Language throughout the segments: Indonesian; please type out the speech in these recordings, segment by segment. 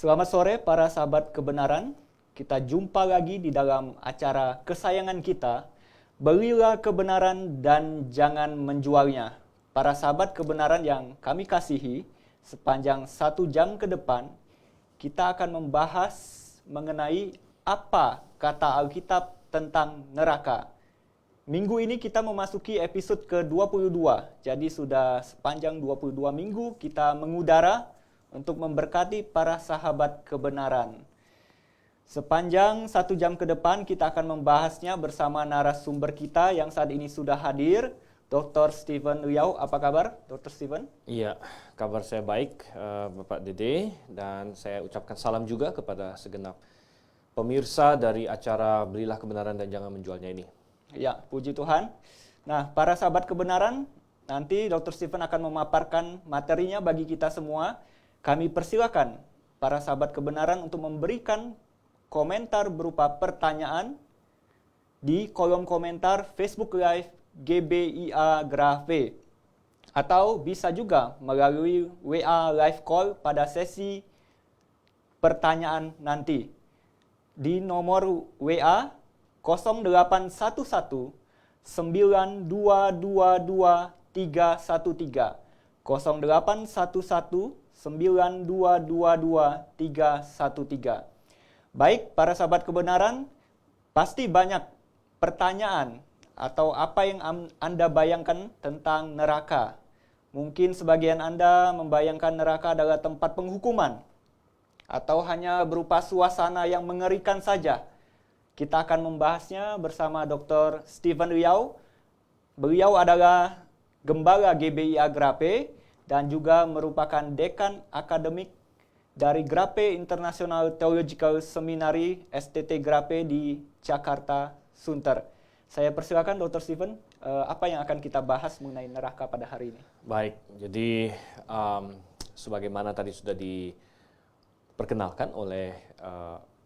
Selamat sore para sahabat kebenaran. Kita jumpa lagi di dalam acara kesayangan kita, Belilah Kebenaran dan Jangan Menjualnya. Para sahabat kebenaran yang kami kasihi, sepanjang 1 jam ke depan, kita akan membahas mengenai apa kata Alkitab tentang neraka. Minggu ini kita memasuki episode ke-22, jadi sudah sepanjang 22 minggu kita mengudara untuk memberkati para sahabat kebenaran. Sepanjang 1 jam ke depan kita akan membahasnya bersama narasumber kita yang saat ini sudah hadir, Dr. Steven Riau. Apa kabar, Dr. Steven? Iya, kabar saya baik, Bapak Dede, dan saya ucapkan salam juga kepada segenap pemirsa dari acara Belilah Kebenaran dan Jangan Menjualnya ini. Ya, puji Tuhan. Nah, para sahabat kebenaran, nanti Dr. Steven akan memaparkan materinya bagi kita semua. Kami persilakan para sahabat kebenaran untuk memberikan komentar berupa pertanyaan di kolom komentar Facebook Live GBIA Grave. Atau bisa juga melalui WA Live Call pada sesi pertanyaan nanti. Di nomor WA 0811 9222 313 0811 9222 313. Baik, para sahabat kebenaran, pasti banyak pertanyaan atau apa yang Anda bayangkan tentang neraka. Mungkin sebagian Anda membayangkan neraka adalah tempat penghukuman atau hanya berupa suasana yang mengerikan saja. Kita akan membahasnya bersama Dr. Steven Riau. Beliau adalah Gembala GBIA Grape dan juga merupakan Dekan Akademik dari Grape International Theological Seminary STT Grape di Jakarta, Sunter. Saya persilakan Dr. Steven, apa yang akan kita bahas mengenai neraka pada hari ini? Baik, jadi sebagaimana tadi sudah diperkenalkan oleh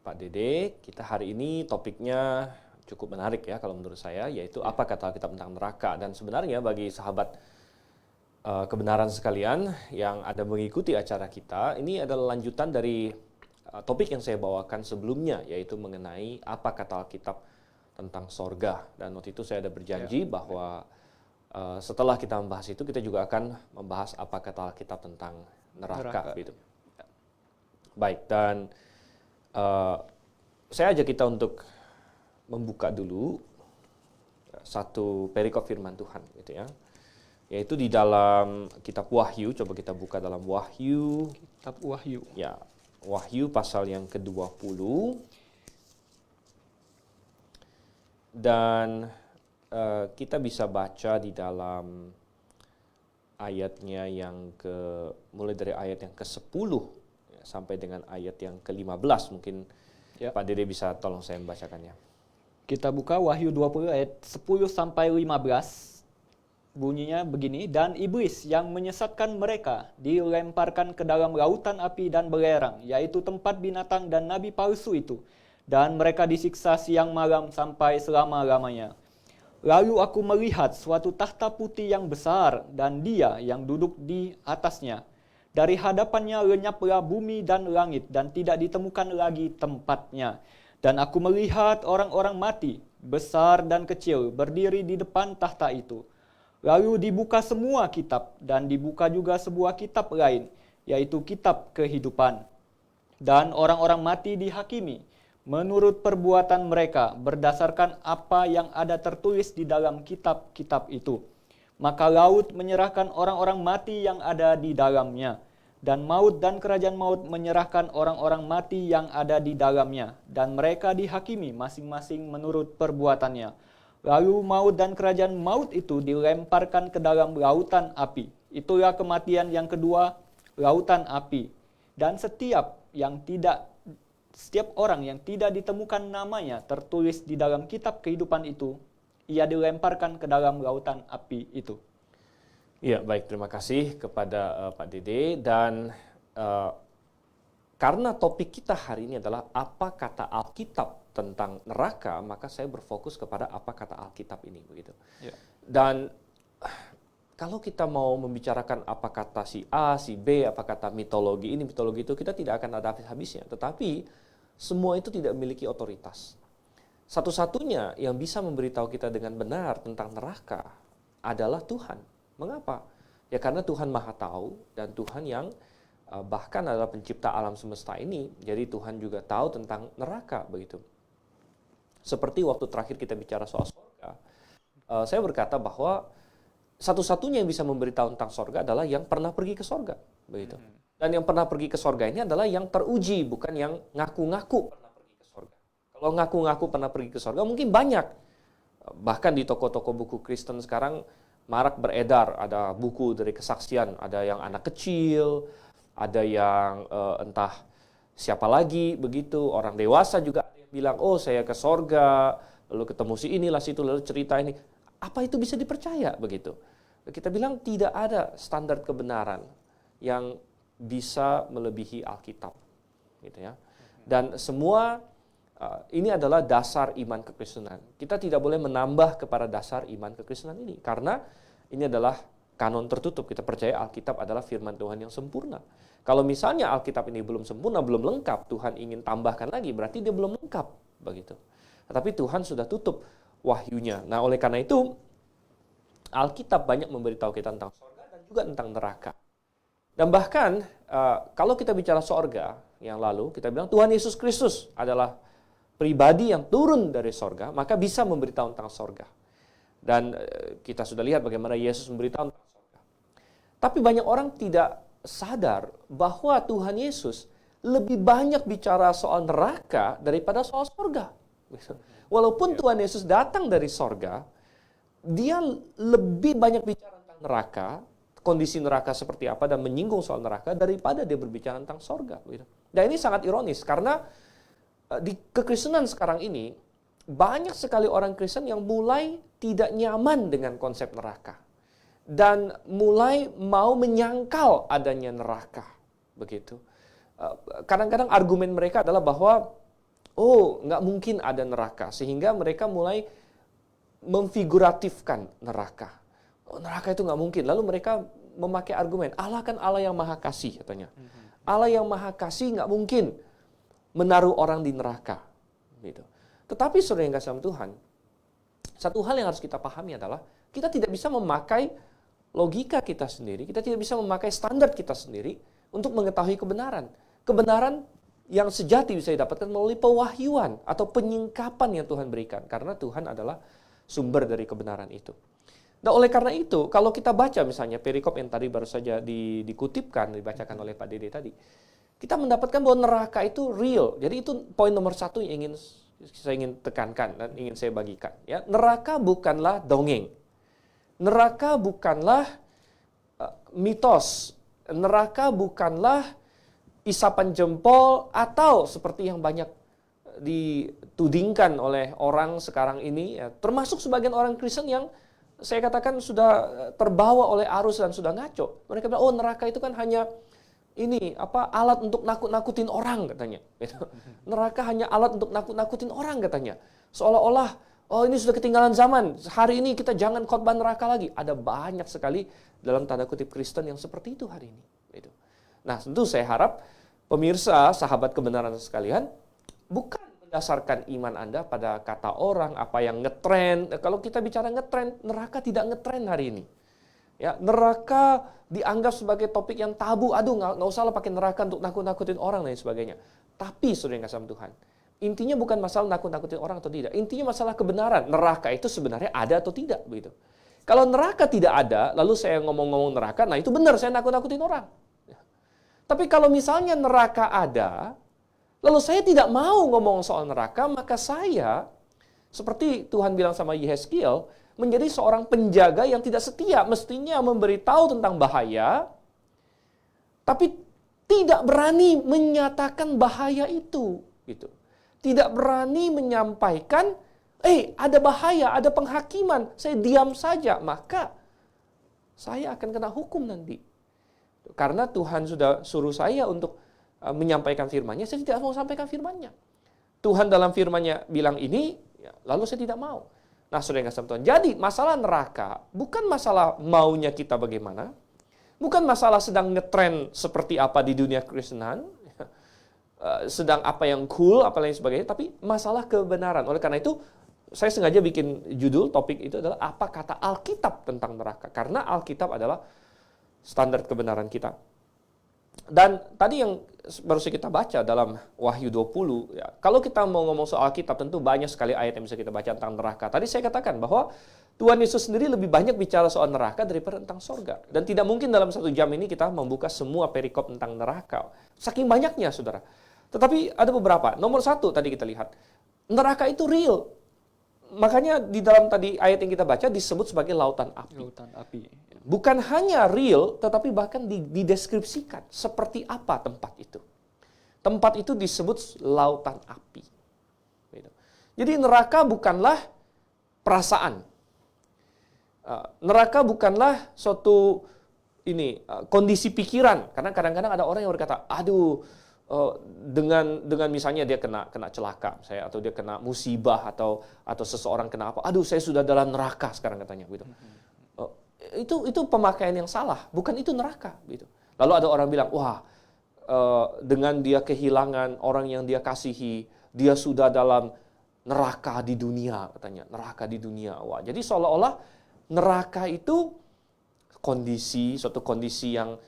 Pak Dede, kita hari ini topiknya cukup menarik ya kalau menurut saya, yaitu apa kata Alkitab tentang neraka. Dan sebenarnya bagi sahabat kebenaran sekalian yang ada mengikuti acara kita, ini adalah lanjutan dari topik yang saya bawakan sebelumnya, yaitu mengenai apa kata Alkitab tentang sorga. Dan waktu itu saya ada berjanji bahwa setelah kita membahas itu, kita juga akan membahas apa kata Alkitab tentang neraka. Gitu. Baik, dan saya ajak kita untuk membuka dulu satu perikop firman Tuhan, gitu ya. Yaitu di dalam kitab Wahyu. Coba kita buka dalam Wahyu. Kitab Wahyu. Ya, Wahyu pasal yang ke-20. Dan kita bisa baca di dalam ayatnya yang mulai dari ayat yang ke-10 ya, sampai dengan ayat yang ke-15. Mungkin Pak Dede bisa tolong saya membacakannya. Kita buka Wahyu 20 ayat 10 sampai 15. Bunyinya begini, dan iblis yang menyesatkan mereka dilemparkan ke dalam lautan api dan belerang, yaitu tempat binatang dan nabi palsu itu. Dan mereka disiksa siang malam sampai selama-lamanya. Lalu aku melihat suatu tahta putih yang besar dan dia yang duduk di atasnya. Dari hadapannya lenyaplah bumi dan langit dan tidak ditemukan lagi tempatnya. Dan aku melihat orang-orang mati, besar dan kecil, berdiri di depan tahta itu. Lalu dibuka semua kitab dan dibuka juga sebuah kitab lain, yaitu kitab kehidupan. Dan orang-orang mati dihakimi menurut perbuatan mereka berdasarkan apa yang ada tertulis di dalam kitab-kitab itu. Maka laut menyerahkan orang-orang mati yang ada di dalamnya, dan maut dan kerajaan maut menyerahkan orang-orang mati yang ada di dalamnya, dan mereka dihakimi masing-masing menurut perbuatannya. Lalu maut dan kerajaan maut itu dilemparkan ke dalam lautan api. Itulah kematian yang kedua, lautan api. Dan setiap orang yang tidak ditemukan namanya tertulis di dalam kitab kehidupan itu, ia dilemparkan ke dalam lautan api itu. Iya, baik, terima kasih kepada Pak Dede. Dan karena topik kita hari ini adalah apa kata Alkitab tentang neraka, maka saya berfokus kepada apa kata Alkitab ini, begitu. Ya. Dan kalau kita mau membicarakan apa kata si A, si B, apa kata mitologi ini, mitologi itu, kita tidak akan ada habis-habisnya. Tetapi semua itu tidak memiliki otoritas. Satu-satunya yang bisa memberitahu kita dengan benar tentang neraka adalah Tuhan. Mengapa? Ya karena Tuhan Maha Tahu dan Tuhan yang bahkan adalah pencipta alam semesta ini. Jadi Tuhan juga tahu tentang neraka begitu. Seperti waktu terakhir kita bicara soal surga, saya berkata bahwa satu-satunya yang bisa memberitahu tentang sorga adalah yang pernah pergi ke sorga, begitu. Dan yang pernah pergi ke sorga ini adalah yang teruji, bukan yang ngaku-ngaku pernah pergi ke sorga. Kalau ngaku-ngaku pernah pergi ke sorga, mungkin banyak. Bahkan di toko-toko buku Kristen sekarang marak beredar, ada buku dari kesaksian, ada yang anak kecil, ada yang entah siapa lagi, begitu. Orang dewasa juga ada yang bilang, oh saya ke sorga, lalu ketemu si inilah situ, lalu cerita ini. Apa itu bisa dipercaya begitu? Kita bilang tidak ada standar kebenaran yang bisa melebihi Alkitab, gitu ya. Dan semua ini adalah dasar iman kekristenan. Kita tidak boleh menambah kepada dasar iman kekristenan ini, karena ini adalah kanon tertutup. Kita percaya Alkitab adalah firman Tuhan yang sempurna. Kalau misalnya Alkitab ini belum sempurna, belum lengkap, Tuhan ingin tambahkan lagi, berarti dia belum lengkap, begitu. Tetapi Tuhan sudah tutup wahyunya. Nah, oleh karena itu Alkitab banyak memberitahu kita tentang sorga dan juga tentang neraka. Dan bahkan kalau kita bicara sorga yang lalu, kita bilang Tuhan Yesus Kristus adalah pribadi yang turun dari sorga, maka bisa memberitahu tentang sorga. Dan kita sudah lihat bagaimana Yesus memberitahu tentang sorga. Tapi banyak orang tidak sadar bahwa Tuhan Yesus lebih banyak bicara soal neraka daripada soal sorga. Walaupun Tuhan Yesus datang dari sorga, dia lebih banyak bicara tentang neraka, kondisi neraka seperti apa, dan menyinggung soal neraka daripada dia berbicara tentang sorga. Dan ini sangat ironis, karena di kekristenan sekarang ini, banyak sekali orang Kristen yang mulai tidak nyaman dengan konsep neraka. Dan mulai mau menyangkal adanya neraka. Begitu. Kadang-kadang argumen mereka adalah bahwa oh, nggak mungkin ada neraka. Sehingga mereka mulai memfiguratifkan neraka. Oh, neraka itu nggak mungkin. Lalu mereka memakai argumen, Allah kan Allah yang maha kasih, katanya. Allah yang maha kasih nggak mungkin menaruh orang di neraka. Gitu. Tetapi saudara yang kasih sama Tuhan, satu hal yang harus kita pahami adalah, kita tidak bisa memakai logika kita sendiri, kita tidak bisa memakai standar kita sendiri untuk mengetahui kebenaran. Kebenaran yang sejati bisa didapatkan melalui pewahyuan atau penyingkapan yang Tuhan berikan. Karena Tuhan adalah sumber dari kebenaran itu. Dan oleh karena itu, kalau kita baca misalnya perikop yang tadi baru saja dikutipkan, dibacakan oleh Pak Dede tadi, kita mendapatkan bahwa neraka itu real. Jadi itu poin nomor satu yang saya ingin tekankan dan ingin saya bagikan. Ya, neraka bukanlah dongeng. Neraka bukanlah mitos. Neraka bukanlah isapan jempol atau seperti yang banyak ditudingkan oleh orang sekarang ini, ya, termasuk sebagian orang Kristen yang saya katakan sudah terbawa oleh arus dan sudah ngaco. Mereka bilang, oh neraka itu kan hanya alat untuk nakut-nakutin orang, katanya. Neraka hanya alat untuk nakut-nakutin orang, katanya. Seolah-olah, oh ini sudah ketinggalan zaman, hari ini kita jangan khotbah neraka lagi. Ada banyak sekali dalam tanda kutip Kristen yang seperti itu hari ini. Nah, tentu saya harap pemirsa, sahabat kebenaran sekalian, bukan berdasarkan iman Anda pada kata orang, apa yang ngetren. Kalau kita bicara ngetren, neraka tidak ngetren hari ini. Ya, neraka dianggap sebagai topik yang tabu. Aduh, nggak usah lah pakai neraka untuk nakut-nakutin orang dan sebagainya. Tapi, saudara yang kasih sama Tuhan, intinya bukan masalah nakut-nakutin orang atau tidak. Intinya masalah kebenaran. Neraka itu sebenarnya ada atau tidak, begitu. Kalau neraka tidak ada, lalu saya ngomong-ngomong neraka, nah itu benar, saya nakut-nakutin orang. Tapi kalau misalnya neraka ada, lalu saya tidak mau ngomong soal neraka, maka saya, seperti Tuhan bilang sama Yehezkiel, menjadi seorang penjaga yang tidak setia, mestinya memberitahu tentang bahaya, tapi tidak berani menyatakan bahaya itu. Gitu. Tidak berani menyampaikan, ada bahaya, ada penghakiman, saya diam saja, maka saya akan kena hukum nanti. Karena Tuhan sudah suruh saya untuk menyampaikan firman-Nya, saya tidak mau sampaikan firman-Nya. Tuhan dalam firman-Nya bilang ini, lalu saya tidak mau. Nah, saudara yang kasih Tuhan, jadi masalah neraka bukan masalah maunya kita bagaimana, bukan masalah sedang ngetren seperti apa di dunia Kristenan, sedang apa yang cool, apa lain sebagainya, tapi masalah kebenaran. Oleh karena itu, saya sengaja bikin judul topik itu adalah apa kata Alkitab tentang neraka. Karena Alkitab adalah standar kebenaran kita. Dan tadi yang baru saja kita baca dalam Wahyu 20, ya, kalau kita mau ngomong soal Alkitab, tentu banyak sekali ayat yang bisa kita baca tentang neraka. Tadi saya katakan bahwa Tuhan Yesus sendiri lebih banyak bicara soal neraka daripada tentang sorga. Dan tidak mungkin dalam 1 jam ini kita membuka semua perikop tentang neraka. Saking banyaknya, saudara. Tetapi ada beberapa. Nomor 1 tadi kita lihat, neraka itu real. Makanya di dalam tadi ayat yang kita baca disebut sebagai lautan api. Lautan api. Bukan hanya real, tetapi bahkan dideskripsikan seperti apa tempat itu. Tempat itu disebut lautan api. Jadi neraka bukanlah perasaan. Neraka bukanlah suatu kondisi pikiran. Karena kadang-kadang ada orang yang berkata, aduh, dengan misalnya dia kena celaka, atau dia kena musibah, atau seseorang kena apa, aduh saya sudah dalam neraka sekarang katanya, gitu. Itu pemakaian yang salah, bukan itu neraka, gitu. Lalu ada orang bilang, wah, dengan dia kehilangan orang yang dia kasihi, dia sudah dalam neraka di dunia, katanya, neraka di dunia. Wah, jadi seolah-olah neraka itu suatu kondisi yang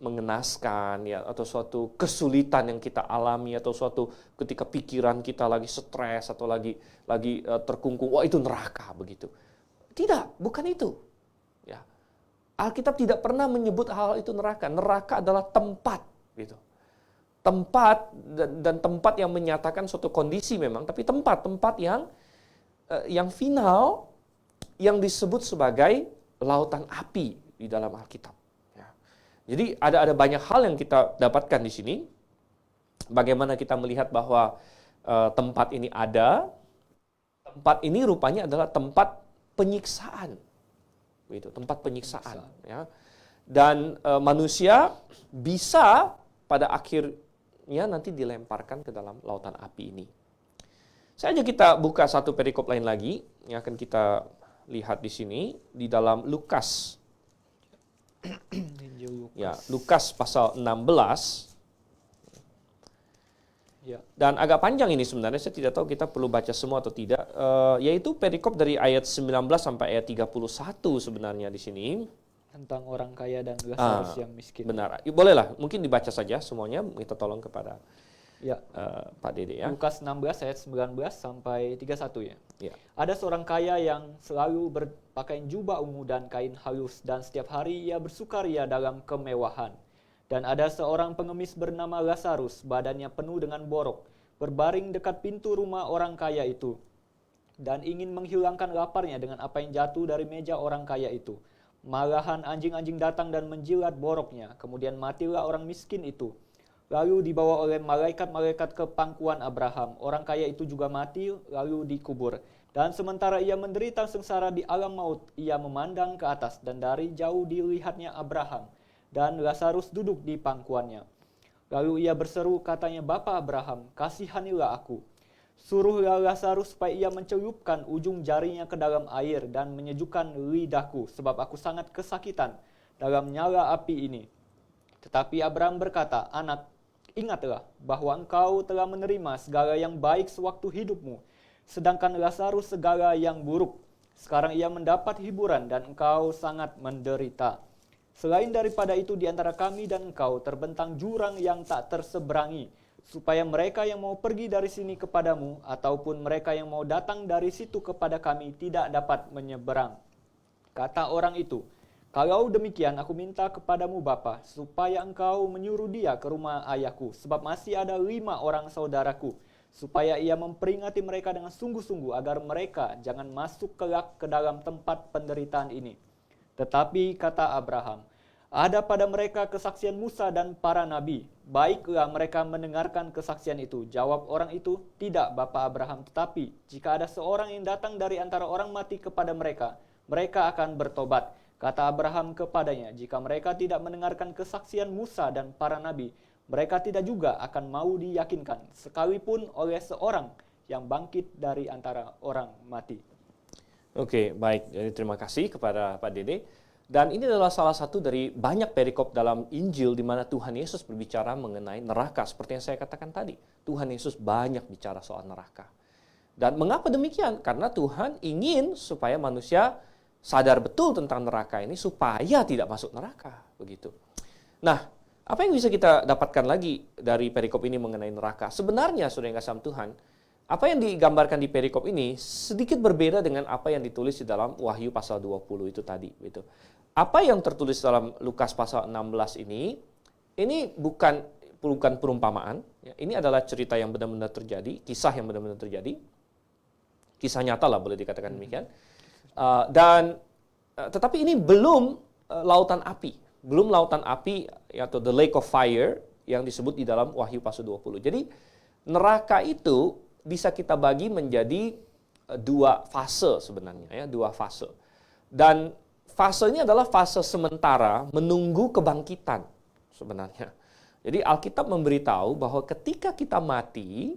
mengenaskan, ya, atau suatu kesulitan yang kita alami, atau suatu ketika pikiran kita lagi stres atau lagi terkungkung, wah itu neraka begitu. Tidak, bukan itu. Ya. Alkitab tidak pernah menyebut hal itu neraka. Neraka adalah tempat, gitu. Tempat dan tempat yang menyatakan suatu kondisi memang, tapi tempat yang final yang disebut sebagai lautan api di dalam Alkitab. Jadi ada banyak hal yang kita dapatkan di sini. Bagaimana kita melihat bahwa tempat ini ada. Tempat ini rupanya adalah tempat penyiksaan. Begitu, tempat penyiksaan. Ya. Dan manusia bisa pada akhirnya nanti dilemparkan ke dalam lautan api ini. Saya ajak kita buka satu perikop lain lagi yang akan kita lihat di sini di dalam Lukas. Ya, Lukas pasal 16. Ya. Dan agak panjang ini sebenarnya, saya tidak tahu kita perlu baca semua atau tidak. Yaitu perikop dari ayat 19 sampai ayat 31 sebenarnya di sini. Tentang orang kaya dan Lazarus yang miskin. Benar. Bolehlah, mungkin dibaca saja semuanya. Kita tolong kepada Pak Dede ya. Lukas 16 ayat 19 sampai 31 ya. Ya. Ada seorang kaya yang selalu berpakaian jubah ungu dan kain halus, dan setiap hari ia bersukaria dalam kemewahan. Dan ada seorang pengemis bernama Lazarus, badannya penuh dengan borok, berbaring dekat pintu rumah orang kaya itu, dan ingin menghilangkan laparnya dengan apa yang jatuh dari meja orang kaya itu. Malahan anjing-anjing datang dan menjilat boroknya, kemudian matilah orang miskin itu. Lalu dibawa oleh malaikat-malaikat ke pangkuan Abraham. Orang kaya itu juga mati, lalu dikubur. Dan sementara ia menderita sengsara di alam maut, ia memandang ke atas, dan dari jauh dilihatnya Abraham. Dan Lazarus duduk di pangkuannya. Lalu ia berseru, katanya, Bapa Abraham, kasihanilah aku. Suruhlah Lazarus supaya ia mencelupkan ujung jarinya ke dalam air dan menyejukkan lidahku, sebab aku sangat kesakitan dalam nyala api ini. Tetapi Abraham berkata, Anak, ingatlah bahwa engkau telah menerima segala yang baik sewaktu hidupmu, sedangkan Lazarus segala yang buruk. Sekarang ia mendapat hiburan dan engkau sangat menderita. Selain daripada itu di antara kami dan engkau terbentang jurang yang tak terseberangi, supaya mereka yang mau pergi dari sini kepadamu ataupun mereka yang mau datang dari situ kepada kami tidak dapat menyeberang. Kata orang itu, kalau demikian aku minta kepadamu Bapa, supaya engkau menyuruh dia ke rumah ayahku, sebab masih ada 5 orang saudaraku, supaya ia memperingati mereka dengan sungguh-sungguh agar mereka jangan masuk kelak ke dalam tempat penderitaan ini. Tetapi kata Abraham, ada pada mereka kesaksian Musa dan para nabi, baiklah mereka mendengarkan kesaksian itu. Jawab orang itu, tidak Bapa Abraham, tetapi jika ada seorang yang datang dari antara orang mati kepada mereka, mereka akan bertobat. Kata Abraham kepadanya, jika mereka tidak mendengarkan kesaksian Musa dan para nabi, mereka tidak juga akan mau diyakinkan, sekalipun oleh seorang yang bangkit dari antara orang mati. Oke, baik. Jadi terima kasih kepada Pak Dede. Dan ini adalah salah satu dari banyak perikop dalam Injil di mana Tuhan Yesus berbicara mengenai neraka. Seperti yang saya katakan tadi, Tuhan Yesus banyak bicara soal neraka. Dan mengapa demikian? Karena Tuhan ingin supaya manusia sadar betul tentang neraka ini supaya tidak masuk neraka. Begitu. Nah, apa yang bisa kita dapatkan lagi dari perikop ini mengenai neraka? Sebenarnya, saudara yang kasih Tuhan, apa yang digambarkan di perikop ini sedikit berbeda dengan apa yang ditulis di dalam Wahyu pasal 20 itu tadi. Gitu. Apa yang tertulis dalam Lukas pasal 16 ini bukan perumpamaan. Ya, ini adalah cerita yang benar-benar terjadi, kisah yang benar-benar terjadi. Kisah nyata lah boleh dikatakan demikian. Tetapi ini belum lautan api. Belum lautan api atau the lake of fire yang disebut di dalam Wahyu pasal 20. Jadi neraka itu bisa kita bagi menjadi dua fase sebenarnya, ya, dua fase. Dan fasenya adalah fase sementara menunggu kebangkitan sebenarnya. Jadi Alkitab memberitahu bahwa ketika kita mati,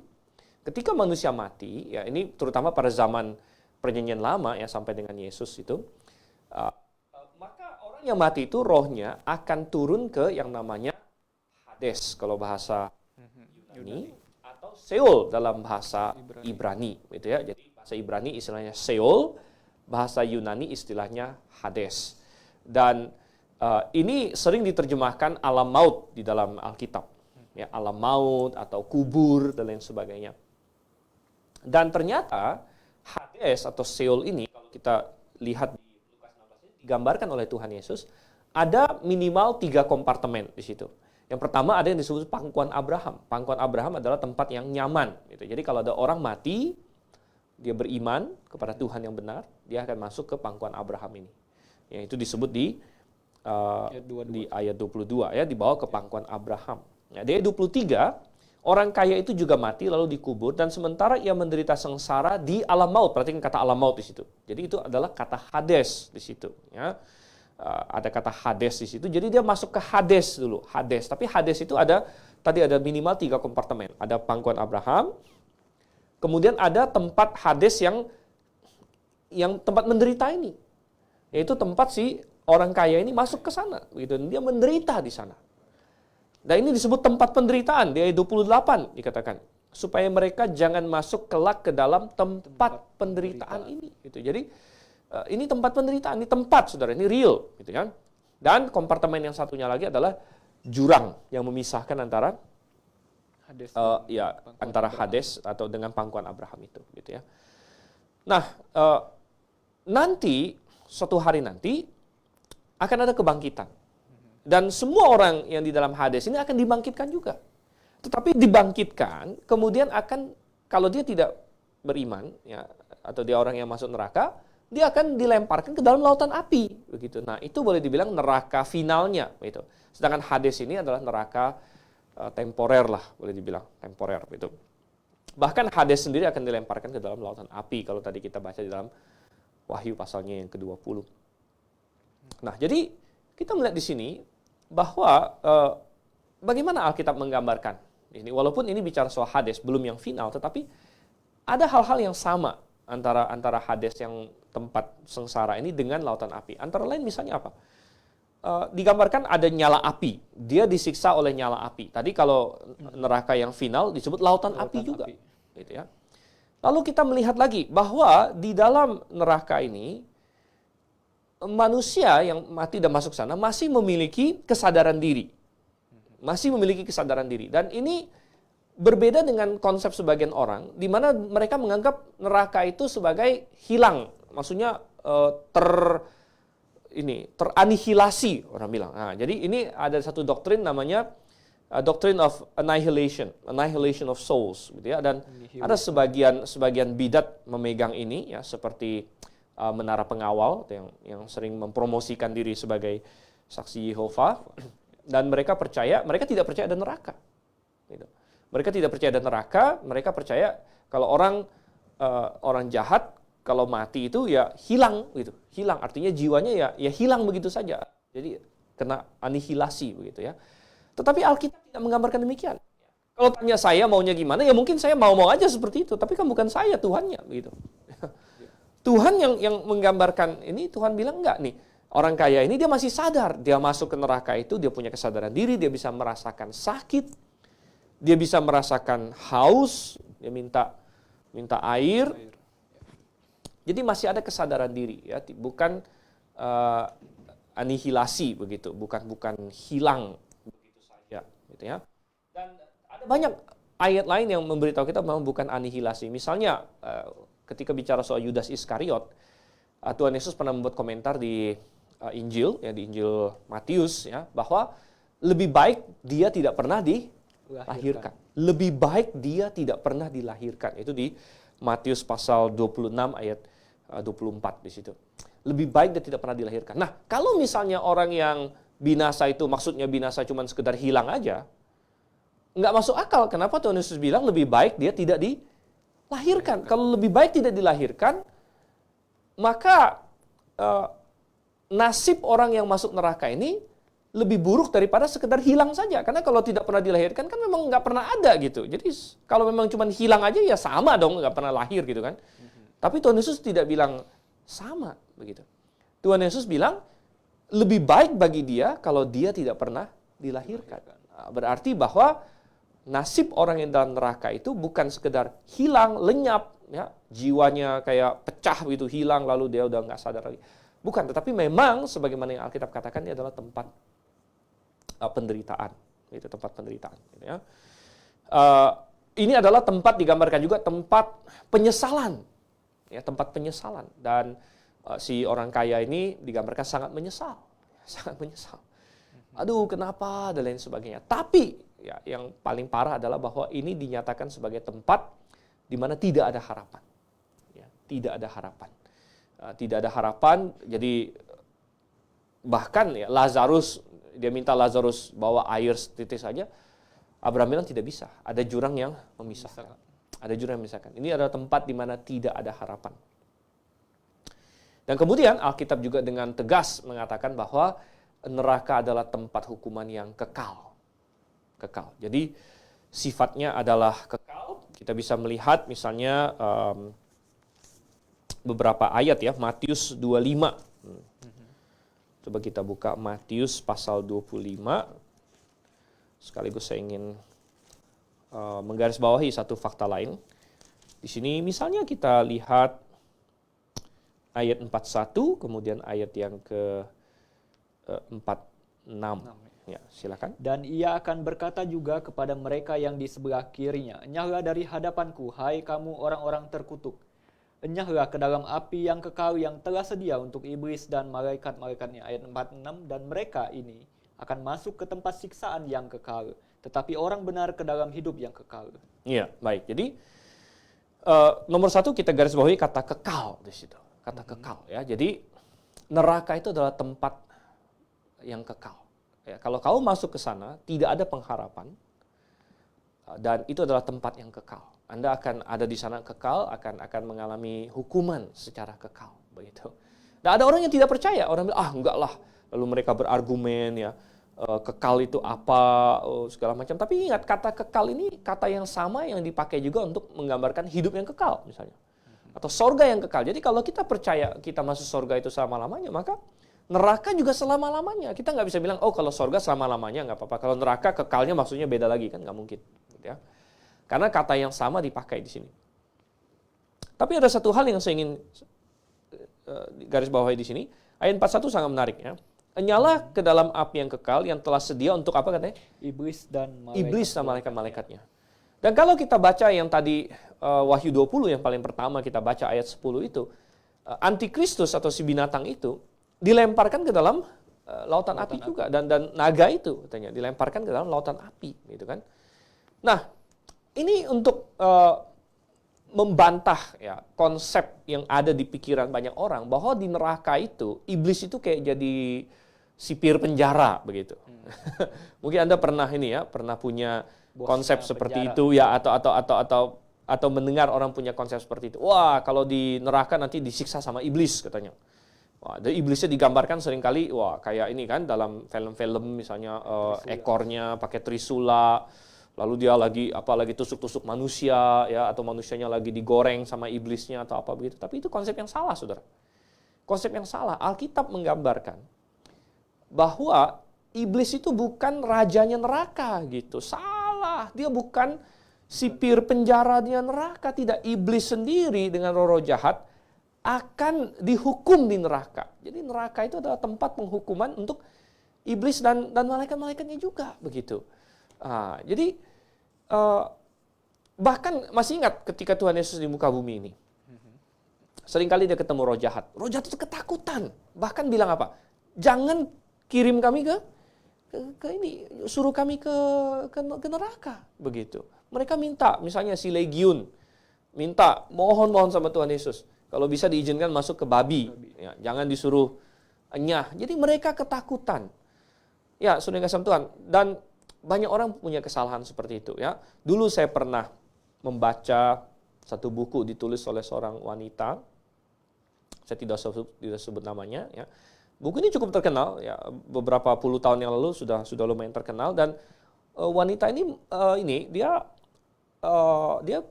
ketika manusia mati, ya ini terutama pada zaman Perjanjian Lama ya sampai dengan Yesus itu, maka orang yang mati itu rohnya akan turun ke yang namanya Hades kalau bahasa Yunani. Seol dalam bahasa Ibrani, gitu ya. Jadi bahasa Ibrani istilahnya Seol, bahasa Yunani istilahnya Hades. Dan ini sering diterjemahkan alam maut di dalam Alkitab, ya, alam maut atau kubur dan lain sebagainya. Dan ternyata Hades atau Seol ini kalau kita lihat di Lukas 16 ini digambarkan oleh Tuhan Yesus ada minimal 3 kompartemen di situ. Yang pertama ada yang disebut pangkuan Abraham. Pangkuan Abraham adalah tempat yang nyaman. Gitu. Jadi kalau ada orang mati, dia beriman kepada Tuhan yang benar, dia akan masuk ke pangkuan Abraham ini. Yang itu disebut di ayat 22, ya, dibawa ke pangkuan Abraham. Ya, di ayat 23, orang kaya itu juga mati lalu dikubur, dan sementara ia menderita sengsara di alam maut. Perhatikan kata alam maut di situ. Jadi itu adalah kata Hades di situ. Ya. Ada kata Hades di situ, jadi dia masuk ke Hades dulu, Hades. Tapi Hades itu tadi ada minimal 3 kompartemen. Ada pangkuan Abraham, kemudian ada tempat Hades yang tempat menderita ini, yaitu tempat si orang kaya ini masuk ke sana, gitu. Dia menderita di sana. Dan ini disebut tempat penderitaan di ayat 28 dikatakan, supaya mereka jangan masuk kelak ke dalam tempat penderitaan ini, gitu. Jadi ini tempat penderitaan, ini tempat, saudara, ini real, gitu kan? Dan kompartemen yang satunya lagi adalah jurang yang memisahkan antara Hades, antara Hades atau dengan pangkuan Abraham itu, gitu ya. Nah, nanti suatu hari nanti akan ada kebangkitan, dan semua orang yang di dalam Hades ini akan dibangkitkan juga. Tetapi dibangkitkan, kemudian akan kalau dia tidak beriman, ya, atau dia orang yang masuk neraka, dia akan dilemparkan ke dalam lautan api, begitu. Nah, itu boleh dibilang neraka finalnya, gitu. Sedangkan Hades ini adalah neraka temporer lah, boleh dibilang temporer, gitu. Bahkan Hades sendiri akan dilemparkan ke dalam lautan api kalau tadi kita baca di dalam Wahyu pasalnya yang ke-20. Nah, jadi kita melihat di sini bahwa bagaimana Alkitab menggambarkan ini, walaupun ini bicara soal Hades belum yang final, tetapi ada hal-hal yang sama antara Hades yang tempat sengsara ini dengan lautan api. Antara lain misalnya apa? Digambarkan ada nyala api. Dia disiksa oleh nyala api. Tadi kalau neraka yang final disebut lautan api juga. Gitu ya. Lalu kita melihat lagi bahwa di dalam neraka ini manusia yang mati dan masuk sana masih memiliki kesadaran diri. Masih memiliki kesadaran diri. Dan ini berbeda dengan konsep sebagian orang, di mana mereka menganggap neraka itu sebagai hilang. Maksudnya teranihilasi, orang bilang. Nah, jadi ini ada satu doktrin namanya doctrine of annihilation of souls, gitu ya. Dan ada sebagian bidat memegang ini, ya, seperti menara pengawal yang sering mempromosikan diri sebagai saksi Yehova, dan mereka tidak percaya ada neraka. Gitu. Mereka tidak percaya ada neraka, mereka percaya kalau orang jahat kalau mati itu ya hilang, gitu. Hilang artinya jiwanya ya hilang begitu saja. Jadi kena anihilasi begitu ya. Tetapi Alkitab tidak menggambarkan demikian. Kalau tanya saya maunya gimana, ya mungkin saya mau aja seperti itu, tapi kan bukan saya Tuhannya, begitu. Tuhan yang menggambarkan ini, Tuhan bilang enggak nih. Orang kaya ini dia masih sadar, dia masuk ke neraka itu, dia punya kesadaran diri, dia bisa merasakan sakit, dia bisa merasakan haus, dia minta air. Jadi masih ada kesadaran diri, ya, bukan anihilasi begitu, bukan hilang begitu saja, gitu ya. Dan ada banyak ayat lain yang memberitahu kita memang bukan anihilasi. Misalnya ketika bicara soal Yudas Iskariot, Tuhan Yesus pernah membuat komentar di Injil, ya, di Injil Matius, ya, bahwa lebih baik dia tidak pernah dilahirkan. Lebih baik dia tidak pernah dilahirkan. Itu di Matius pasal 26 ayat 24 di situ. Lebih baik dia tidak pernah dilahirkan. Nah, kalau misalnya orang yang binasa itu maksudnya binasa cuma sekedar hilang aja, nggak masuk akal. Kenapa Tuhan Yesus bilang lebih baik dia tidak dilahirkan? Kalau lebih baik tidak dilahirkan, maka nasib orang yang masuk neraka ini lebih buruk daripada sekedar hilang saja. Karena kalau tidak pernah dilahirkan kan memang nggak pernah ada gitu. Jadi kalau memang cuma hilang aja ya sama dong, nggak pernah lahir gitu kan. Tapi Tuhan Yesus tidak bilang sama begitu. Tuhan Yesus bilang lebih baik bagi dia kalau dia tidak pernah dilahirkan. Berarti bahwa nasib orang yang dalam neraka itu bukan sekedar hilang, lenyap, ya, jiwanya kayak pecah gitu, hilang lalu dia udah nggak sadar lagi. Bukan, tetapi memang sebagaimana yang Alkitab katakan ini adalah tempat penderitaan, itu tempat penderitaan. Gitu ya. Ini adalah tempat digambarkan juga tempat penyesalan, ya, tempat penyesalan. Dan si orang kaya ini digambarkan sangat menyesal, sangat menyesal. Aduh, kenapa dan lain sebagainya. Tapi ya, yang paling parah adalah bahwa ini dinyatakan sebagai tempat di mana tidak ada harapan, ya, tidak ada harapan. Tidak ada harapan, jadi bahkan ya Lazarus, dia minta Lazarus bawa air setitis saja, Abraham bilang tidak bisa, ada jurang yang memisahkan. Ada jurang yang memisahkan. Ini adalah tempat di mana tidak ada harapan. Dan kemudian Alkitab juga dengan tegas mengatakan bahwa neraka adalah tempat hukuman yang kekal. Kekal. Jadi sifatnya adalah kekal. Kita bisa melihat misalnya beberapa ayat ya, Matius 25. Coba kita buka Matius pasal 25. Sekaligus saya ingin menggarisbawahi satu fakta lain. Di sini misalnya kita lihat ayat 41, kemudian ayat yang ke 46. Ya, silakan. Dan ia akan berkata juga kepada mereka yang di sebelah kirinya, enyahlah dari hadapanku, hai kamu orang-orang terkutuk. Enyahlah ke dalam api yang kekal yang telah sedia untuk iblis dan malaikat-malaikatnya. Ayat 46, dan mereka ini akan masuk ke tempat siksaan yang kekal, tetapi orang benar ke dalam hidup yang kekal. Iya, baik. Jadi nomor satu kita garis bawahi kata kekal di situ. Kata kekal ya. Jadi neraka itu adalah tempat yang kekal. Ya, kalau kau masuk ke sana tidak ada pengharapan dan itu adalah tempat yang kekal. Anda akan ada di sana kekal, akan mengalami hukuman secara kekal begitu. Dan ada orang yang tidak percaya, orang bilang enggak lah. Lalu mereka berargumen ya, kekal itu apa, segala macam. Tapi ingat, kata kekal ini kata yang sama yang dipakai juga untuk menggambarkan hidup yang kekal misalnya. Atau sorga yang kekal. Jadi kalau kita percaya kita masuk sorga itu selama-lamanya, maka neraka juga selama-lamanya. Kita nggak bisa bilang, oh kalau sorga selama-lamanya nggak apa-apa. Kalau neraka kekalnya maksudnya beda lagi, kan nggak mungkin. Gitu ya. Karena kata yang sama dipakai di sini. Tapi ada satu hal yang saya ingin garis bawahi di sini. Ayat 41 sangat menarik ya. Nyala ke dalam api yang kekal yang telah sedia untuk apa katanya? Iblis dan malaikat-malaikatnya. Dan kalau kita baca yang tadi Wahyu 20 yang paling pertama kita baca ayat 10 itu, antikristus atau si binatang itu dilemparkan ke dalam lautan api juga, dan naga itu katanya dilemparkan ke dalam lautan api gitu kan. Nah, ini untuk membantah ya konsep yang ada di pikiran banyak orang bahwa di neraka itu iblis itu kayak jadi sipir penjara begitu. Mungkin Anda pernah pernah punya konsep seperti itu ya, atau mendengar orang punya konsep seperti itu. Wah, kalau di neraka nanti disiksa sama iblis katanya. Wah, dan iblisnya digambarkan seringkali kayak ini kan dalam film-film misalnya ekornya pakai trisula, Lalu dia lagi tusuk-tusuk manusia ya, atau manusianya lagi digoreng sama iblisnya atau apa begitu. Tapi itu konsep yang salah, Saudara. Konsep yang salah. Alkitab menggambarkan bahwa iblis itu bukan rajanya neraka gitu. Salah. Dia bukan sipir penjaranya neraka. Tidak, iblis sendiri dengan roh-roh jahat akan dihukum di neraka. Jadi neraka itu adalah tempat penghukuman untuk iblis dan malaikat-malaikatnya juga begitu. Jadi bahkan masih ingat ketika Tuhan Yesus di muka bumi ini. Seringkali dia ketemu roh jahat. Roh jahat itu ketakutan. Bahkan bilang apa? Jangan kirim kami ke ini, suruh kami ke neraka begitu. Mereka minta, misalnya si legiun minta, mohon sama Tuhan Yesus, kalau bisa diizinkan masuk ke babi. Ya, jangan disuruh enyah. Jadi mereka ketakutan. Ya, sudah kasih Tuhan. Dan banyak orang punya kesalahan seperti itu ya. Dulu saya pernah membaca satu buku ditulis oleh seorang wanita. Saya tidak sebut namanya ya. Buku ini cukup terkenal ya, beberapa puluh tahun yang lalu sudah lumayan terkenal, dan wanita ini dia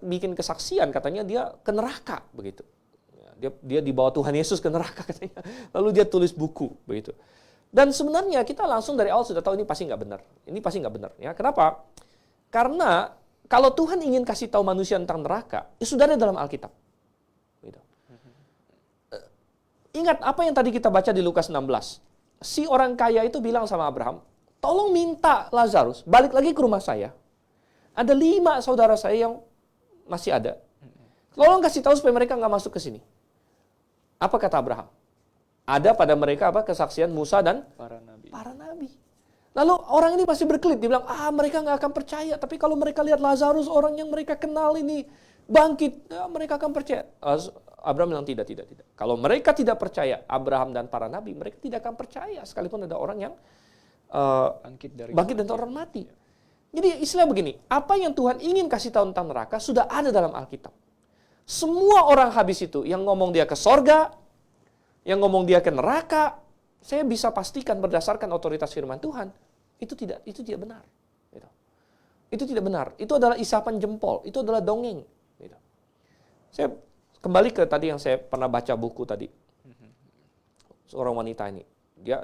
bikin kesaksian, katanya dia ke neraka begitu. Dia dibawa Tuhan Yesus ke neraka katanya. Lalu dia tulis buku begitu. Dan sebenarnya kita langsung dari awal sudah tahu ini pasti nggak benar. Ini pasti nggak benar. Ya, kenapa? Karena kalau Tuhan ingin kasih tahu manusia tentang neraka, ya sudah ada dalam Alkitab. Gitu. Ingat apa yang tadi kita baca di Lukas 16. Si orang kaya itu bilang sama Abraham, tolong minta Lazarus balik lagi ke rumah saya. Ada 5 saudara saya yang masih ada. Tolong kasih tahu supaya mereka nggak masuk ke sini. Apa kata Abraham? Ada pada mereka apa? Kesaksian Musa dan para nabi. Lalu orang ini pasti berkelit. Dia bilang, mereka nggak akan percaya. Tapi kalau mereka lihat Lazarus, orang yang mereka kenal ini bangkit, mereka akan percaya. Abraham bilang, tidak. Kalau mereka tidak percaya Abraham dan para nabi, mereka tidak akan percaya. Sekalipun ada orang yang bangkit dan orang mati. Jadi istilah begini, apa yang Tuhan ingin kasih tahu tentang neraka sudah ada dalam Alkitab. Semua orang habis itu, yang ngomong dia ke sorga, yang ngomong dia ke neraka, saya bisa pastikan berdasarkan otoritas firman Tuhan, itu tidak benar. Gitu. Itu tidak benar. Itu adalah isapan jempol. Itu adalah dongeng. Gitu. Saya kembali ke tadi yang saya pernah baca buku tadi. Seorang wanita ini.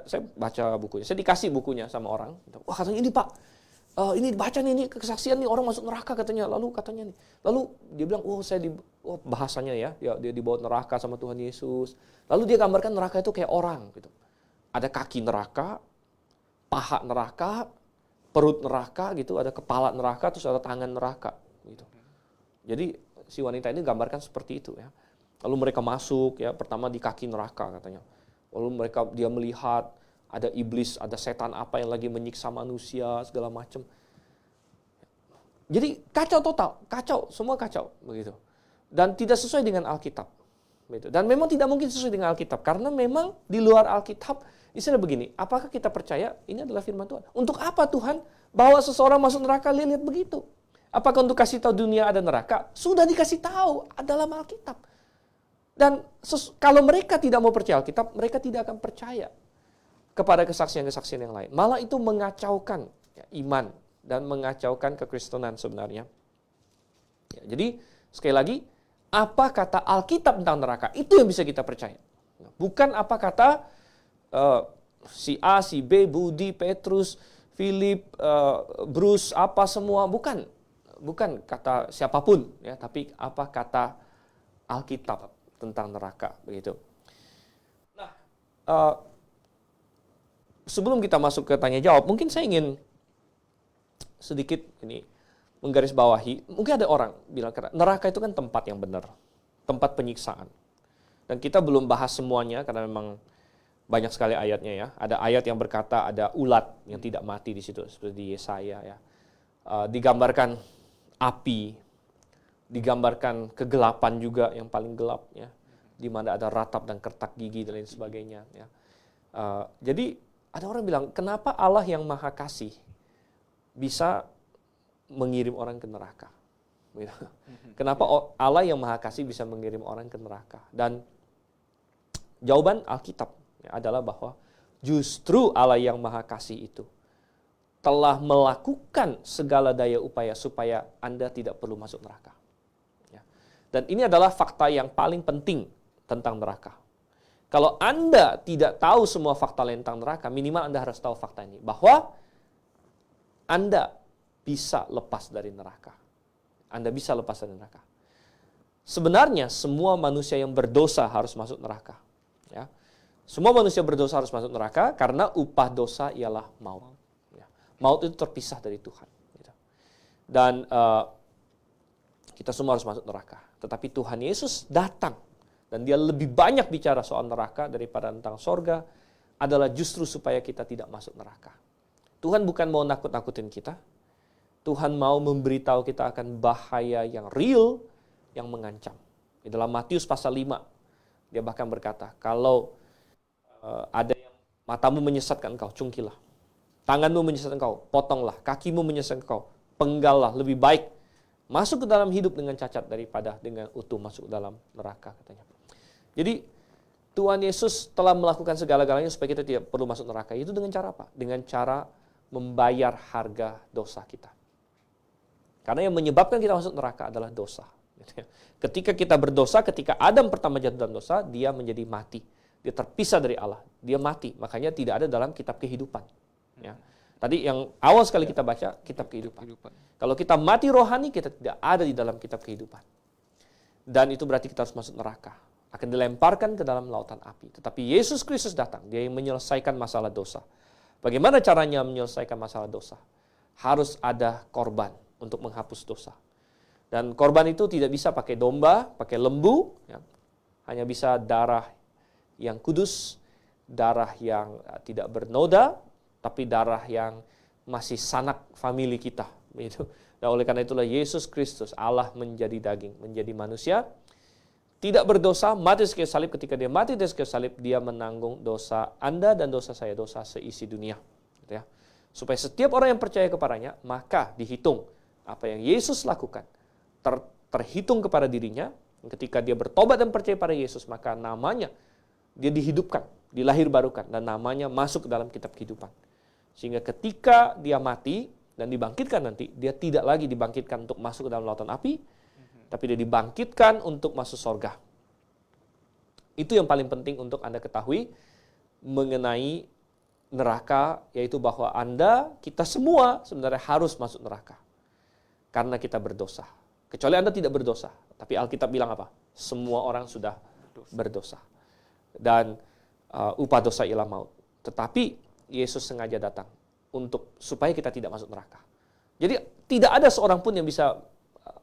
Saya baca bukunya. Saya dikasih bukunya sama orang. Wah, katanya ini Pak. Ini baca nih, ini kesaksian nih orang masuk neraka katanya. Lalu katanya nih. Lalu dia bilang, bahasanya ya. Dia dibawa neraka sama Tuhan Yesus. Lalu dia gambarkan neraka itu kayak orang gitu. Ada kaki neraka, paha neraka, perut neraka gitu, ada kepala neraka, terus ada tangan neraka gitu. Jadi si wanita ini gambarkan seperti itu ya. Lalu mereka masuk ya, pertama di kaki neraka katanya. Lalu dia melihat ada iblis, ada setan apa yang lagi menyiksa manusia segala macam. Jadi kacau total, semua kacau begitu. Dan tidak sesuai dengan Alkitab. Gitu. Dan memang tidak mungkin sesuai dengan Alkitab, karena memang di luar Alkitab, istilah begini, apakah kita percaya ini adalah firman Tuhan? Untuk apa Tuhan bawa seseorang masuk neraka, lihat begitu? Apakah untuk kasih tahu dunia ada neraka? Sudah dikasih tahu dalam Alkitab. Dan kalau mereka tidak mau percaya Alkitab, mereka tidak akan percaya kepada kesaksian-kesaksian yang lain. Malah itu mengacaukan iman dan mengacaukan kekristenan sebenarnya. Ya, jadi sekali lagi, apa kata Alkitab tentang neraka, itu yang bisa kita percaya. Bukan apa kata si A, si B, Budi, Petrus, Philip, Bruce, apa semua. Bukan kata siapapun, ya, tapi apa kata Alkitab tentang neraka. Begitu. Nah, sebelum kita masuk ke tanya jawab, mungkin saya ingin sedikit menggarisbawahi, mungkin ada orang bilang neraka itu kan tempat yang benar, tempat penyiksaan. Dan kita belum bahas semuanya karena memang banyak sekali ayatnya ya. Ada ayat yang berkata ada ulat yang tidak mati di situ, seperti di Yesaya ya. Digambarkan api, digambarkan kegelapan juga yang paling gelap ya, di mana ada ratap dan kertak gigi dan lain sebagainya ya. Jadi ada orang bilang, kenapa Allah yang Maha Kasih bisa mengirim orang ke neraka? Kenapa Allah yang Maha Kasih bisa mengirim orang ke neraka? Dan jawaban Alkitab adalah bahwa justru Allah yang Maha Kasih itu telah melakukan segala daya upaya supaya Anda tidak perlu masuk neraka. Ya. Dan ini adalah fakta yang paling penting tentang neraka. Kalau Anda tidak tahu semua fakta tentang neraka, minimal Anda harus tahu fakta ini. Bahwa Anda bisa lepas dari neraka. Anda bisa lepas dari neraka. Sebenarnya semua manusia yang berdosa harus masuk neraka. Ya. Semua manusia berdosa harus masuk neraka karena upah dosa ialah maut. Ya. Maut itu terpisah dari Tuhan. Gitu. Dan kita semua harus masuk neraka. Tetapi Tuhan Yesus datang. Dan dia lebih banyak bicara soal neraka daripada tentang sorga, adalah justru supaya kita tidak masuk neraka. Tuhan bukan mau nakut-nakutin kita. Tuhan mau memberitahu kita akan bahaya yang real, yang mengancam. Di dalam Matius pasal 5, dia bahkan berkata, kalau ada yang matamu menyesatkan engkau, cungkilah. Tanganmu menyesatkan engkau, potonglah. Kakimu menyesatkan engkau, penggallah. Lebih baik masuk ke dalam hidup dengan cacat daripada dengan utuh masuk dalam neraka, katanya. Jadi Tuhan Yesus telah melakukan segala-galanya supaya kita tidak perlu masuk neraka. Itu dengan cara apa? Dengan cara membayar harga dosa kita. Karena yang menyebabkan kita masuk neraka adalah dosa. Ketika kita berdosa, ketika Adam pertama jatuh dalam dosa, dia menjadi mati. Dia terpisah dari Allah. Dia mati. Makanya tidak ada dalam kitab kehidupan. Ya. Tadi yang awal sekali kita baca, kitab kehidupan. Kalau kita mati rohani, kita tidak ada di dalam kitab kehidupan. Dan itu berarti kita harus masuk neraka. Akan dilemparkan ke dalam lautan api. Tetapi Yesus Kristus datang, dia yang menyelesaikan masalah dosa. Bagaimana caranya menyelesaikan masalah dosa? Harus ada korban untuk menghapus dosa. Dan korban itu tidak bisa pakai domba, pakai lembu, ya. Hanya bisa darah yang kudus, darah yang tidak bernoda, tapi darah yang masih sanak famili kita. Begitu. Dan oleh karena itulah Yesus Kristus, Allah menjadi daging, menjadi manusia, tidak berdosa, mati di kayu salib. Ketika dia mati di kayu salib, dia menanggung dosa Anda dan dosa saya, dosa seisi dunia. Gitu ya. Supaya setiap orang yang percaya kepadanya, maka dihitung apa yang Yesus lakukan, terhitung kepada dirinya. Ketika dia bertobat dan percaya pada Yesus, maka namanya dia dihidupkan, dilahirbarukan, dan namanya masuk ke dalam kitab kehidupan. Sehingga ketika dia mati dan dibangkitkan nanti, dia tidak lagi dibangkitkan untuk masuk ke dalam lautan api, tapi dia dibangkitkan untuk masuk sorga. Itu yang paling penting untuk Anda ketahui mengenai neraka, yaitu bahwa Anda, kita semua sebenarnya harus masuk neraka. Karena kita berdosa. Kecuali Anda tidak berdosa. Tapi Alkitab bilang apa? Semua orang sudah berdosa. Dan upah dosa ialah maut. Tetapi Yesus sengaja datang supaya kita tidak masuk neraka. Jadi tidak ada seorang pun yang bisa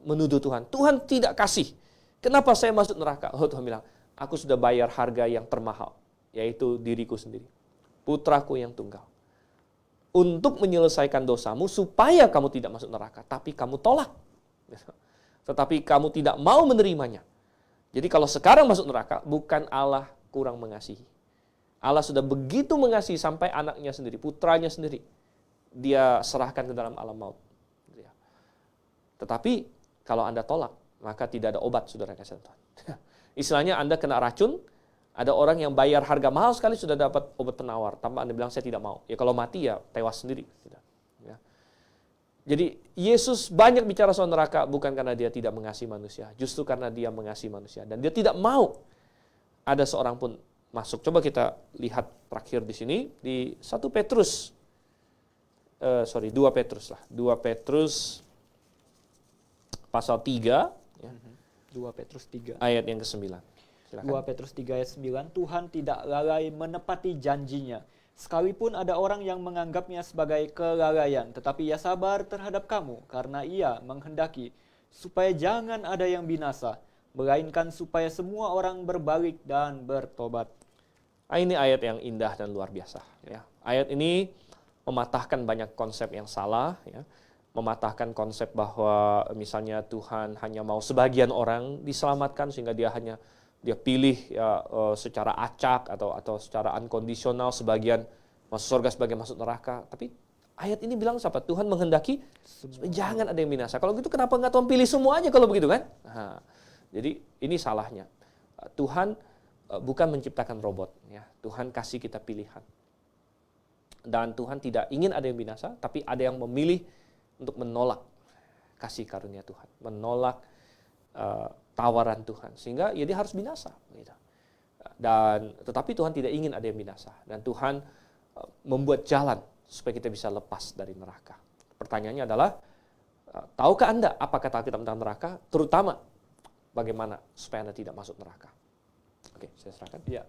menuduh Tuhan. Tuhan tidak kasih. Kenapa saya masuk neraka? Oh, Tuhan bilang, aku sudah bayar harga yang termahal, yaitu diriku sendiri. Putraku yang tunggal. Untuk menyelesaikan dosamu supaya kamu tidak masuk neraka. Tapi kamu tolak. Tetapi kamu tidak mau menerimanya. Jadi kalau sekarang masuk neraka, bukan Allah kurang mengasihi. Allah sudah begitu mengasihi sampai anaknya sendiri, putranya sendiri, dia serahkan ke dalam alam maut. Tetapi kalau Anda tolak, maka tidak ada obat, saudara kasih Tuhan. Istilahnya Anda kena racun, ada orang yang bayar harga mahal sekali sudah dapat obat penawar, tanpa Anda bilang saya tidak mau. Ya kalau mati ya tewas sendiri. Ya. Jadi Yesus banyak bicara soal neraka bukan karena dia tidak mengasihi manusia, justru karena dia mengasihi manusia dan dia tidak mau ada seorang pun masuk. Coba kita lihat terakhir di sini di 2 Petrus lah. 2 Petrus pasal 3 ya. 2 Petrus 3 ayat yang ke-9. Silakan. 2 Petrus 3 ayat 9, Tuhan tidak lalai menepati janjinya. Sekalipun ada orang yang menganggapnya sebagai kelalaian, tetapi ia sabar terhadap kamu, karena ia menghendaki supaya jangan ada yang binasa, melainkan supaya semua orang berbalik dan bertobat. Ini ayat yang indah dan luar biasa. Ya. Ayat ini mematahkan banyak konsep yang salah, ya. Mematahkan konsep bahwa misalnya Tuhan hanya mau sebagian orang diselamatkan sehingga dia pilih ya, secara acak atau secara unkondisional sebagian masuk surga sebagian masuk neraka. Tapi ayat ini bilang apa? Tuhan menghendaki jangan ada yang binasa. Kalau gitu kenapa nggak Tuhan pilih semua aja kalau begitu kan? Nah, jadi ini salahnya. Tuhan bukan menciptakan robot, ya. Tuhan kasih kita pilihan. Dan Tuhan tidak ingin ada yang binasa, tapi ada yang memilih untuk menolak kasih karunia Tuhan, menolak tawaran Tuhan, sehingga ya dia harus binasa. Gitu. Dan tetapi Tuhan tidak ingin ada yang binasa, dan Tuhan membuat jalan supaya kita bisa lepas dari neraka. Pertanyaannya adalah, tahukah Anda apa kata Alkitab tentang neraka? Terutama bagaimana supaya Anda tidak masuk neraka. Oke, saya serahkan. Ya.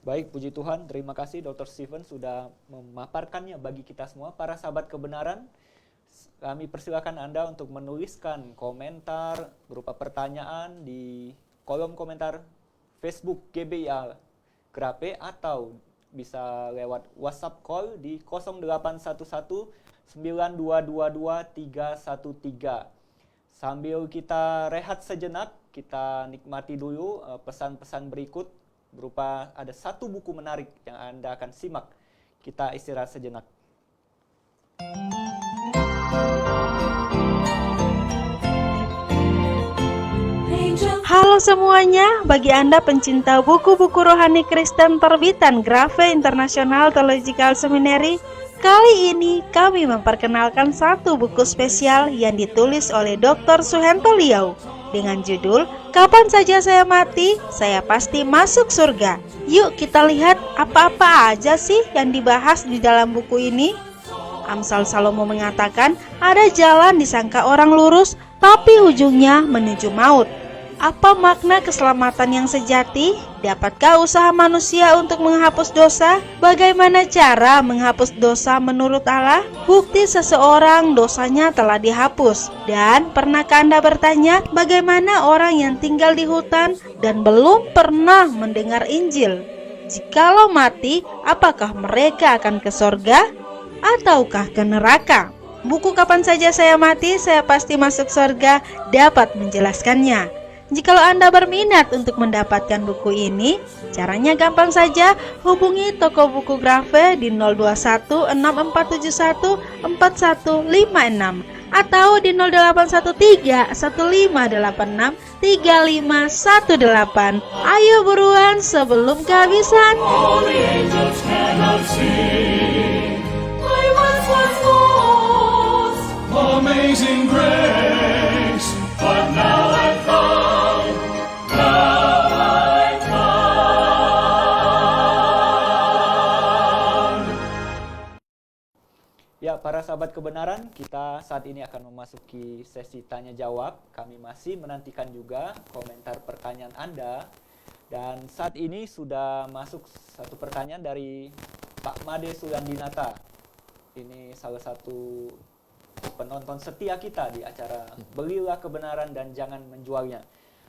Baik, puji Tuhan. Terima kasih Dr. Stephen sudah memaparkannya bagi kita semua. Para sahabat kebenaran, kami persilakan Anda untuk menuliskan komentar berupa pertanyaan di kolom komentar Facebook GBIA Grape, atau bisa lewat WhatsApp call di 0811 9222 313. Sambil kita rehat sejenak, kita nikmati dulu pesan-pesan berikut berupa ada satu buku menarik yang Anda akan simak. Kita istirahat sejenak. Halo semuanya, bagi Anda pencinta buku-buku rohani Kristen terbitan Grafe International Theological Seminary, kali ini kami memperkenalkan satu buku spesial yang ditulis oleh Dr. Suhento Liau dengan judul Kapan Saja Saya Mati, Saya Pasti Masuk Surga. Yuk kita lihat apa-apa aja sih yang dibahas di dalam buku ini. Amsal Salomo mengatakan ada jalan disangka orang lurus, tapi ujungnya menuju maut. Apa makna keselamatan yang sejati? Dapatkah usaha manusia untuk menghapus dosa? Bagaimana cara menghapus dosa menurut Allah? Bukti seseorang dosanya telah dihapus. Dan pernahkah Anda bertanya, bagaimana orang yang tinggal di hutan dan belum pernah mendengar Injil? Jikalau mati, apakah mereka akan ke sorga ataukah ke neraka? Buku Kapan Saja Saya Mati, Saya Pasti Masuk Sorga dapat menjelaskannya. Jikalau Anda berminat untuk mendapatkan buku ini, caranya gampang saja, hubungi toko buku Grafe di 021 6471 4156 atau di 0813 1586 3518. Ayo buruan sebelum kehabisan. Amazing grace, but now I found, now I found. Ya, para sahabat kebenaran, kita saat ini akan memasuki sesi tanya jawab. Kami masih menantikan juga komentar pertanyaan Anda. Dan saat ini sudah masuk satu pertanyaan dari Pak Made Sulandinata. Ini salah satu penonton setia kita di acara Belilah Kebenaran dan Jangan Menjualnya.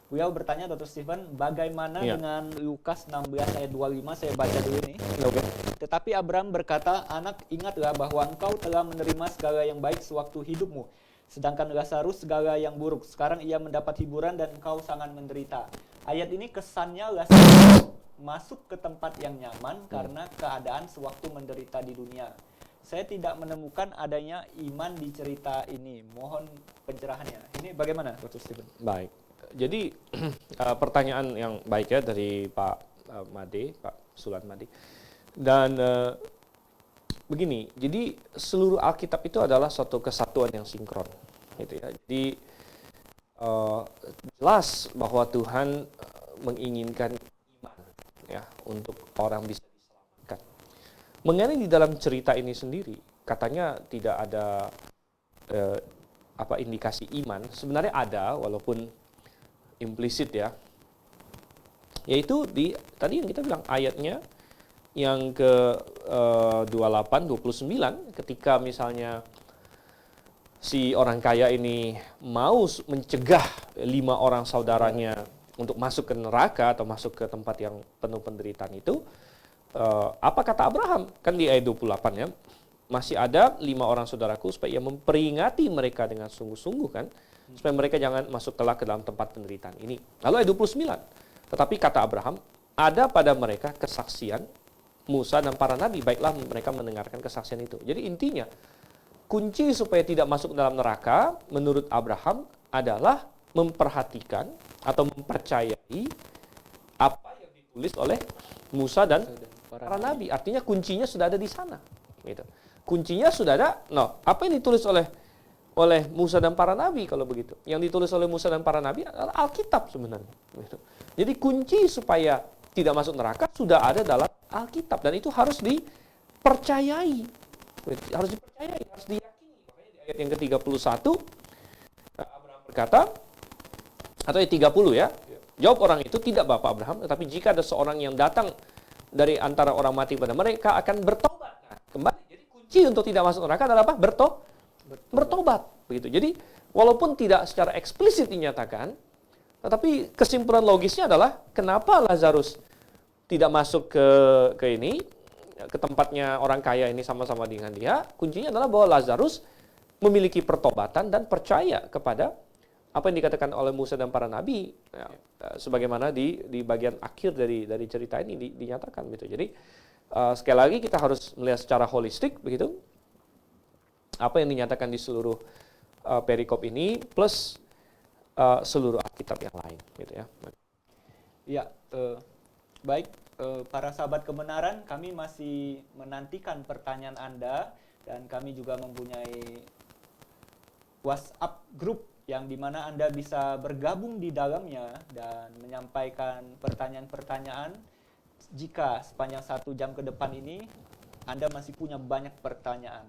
Beliau bertanya, Dr. Stephen, bagaimana dengan Lukas 16 ayat 25, saya baca dulu ini. Oke. Tetapi Abraham berkata, anak, ingatlah bahwa engkau telah menerima segala yang baik sewaktu hidupmu, sedangkan Lazarus segala yang buruk. Sekarang ia mendapat hiburan dan engkau sangat menderita. Ayat ini kesannya Lazarus masuk ke tempat yang nyaman karena keadaan sewaktu menderita di dunia. Saya tidak menemukan adanya iman di cerita ini. Mohon pencerahannya. Ini bagaimana, Dr. Stephen? Baik. Jadi pertanyaan yang baik ya dari Pak Made, Pak Sulan Made. Dan begini, jadi seluruh Alkitab itu adalah suatu kesatuan yang sinkron, gitu ya. Jadi jelas bahwa Tuhan menginginkan iman, ya, untuk orang bisa diselamatkan. Mengenai di dalam cerita ini sendiri, katanya tidak ada indikasi iman. Sebenarnya ada, walaupun implisit ya. Yaitu tadi yang kita bilang ayatnya yang ke 28, 29, ketika misalnya si orang kaya ini mau mencegah 5 orang saudaranya untuk masuk ke neraka atau masuk ke tempat yang penuh penderitaan itu, apa kata Abraham? Kan di ayat 28 ya, masih ada 5 orang saudaraku supaya ia memperingati mereka dengan sungguh-sungguh kan, supaya mereka jangan masuk kelak ke dalam tempat penderitaan ini. Lalu ayat 29, tetapi kata Abraham, ada pada mereka kesaksian Musa dan para nabi, baiklah mereka mendengarkan kesaksian itu. Jadi intinya, kunci supaya tidak masuk dalam neraka menurut Abraham adalah memperhatikan atau mempercayai apa yang ditulis oleh Musa dan para nabi. Artinya kuncinya sudah ada di sana. Gitu. Kuncinya sudah ada. No, apa yang ditulis oleh Musa dan para nabi kalau begitu? Yang ditulis oleh Musa dan para nabi adalah Alkitab sebenarnya. Gitu. Jadi kunci supaya tidak masuk neraka sudah ada dalam Alkitab dan itu harus dipercayai. Harus dipercayai, harus diyakini. Makanya di ayat yang ke-31 Abraham berkata, atau ayat 30 ya, jawab orang itu, tidak Bapak Abraham, tetapi jika ada seorang yang datang dari antara orang mati pada mereka akan bertobat. Nah, kembali, jadi kunci untuk tidak masuk neraka adalah apa? Bertobat. Begitu. Jadi walaupun tidak secara eksplisit dinyatakan, tetapi kesimpulan logisnya adalah kenapa Lazarus tidak masuk ke tempatnya orang kaya ini sama-sama dengan dia. Kuncinya adalah bahwa Lazarus memiliki pertobatan dan percaya kepada apa yang dikatakan oleh Musa dan para nabi, ya, sebagaimana di bagian akhir dari cerita ini dinyatakan gitu. Jadi sekali lagi kita harus melihat secara holistik begitu apa yang dinyatakan di seluruh perikop ini plus seluruh Alkitab yang lain gitu ya. Ya, baik para sahabat kebenaran, kami masih menantikan pertanyaan Anda dan kami juga mempunyai WhatsApp group yang dimana Anda bisa bergabung di dalamnya dan menyampaikan pertanyaan-pertanyaan jika sepanjang 1 jam ke depan ini Anda masih punya banyak pertanyaan.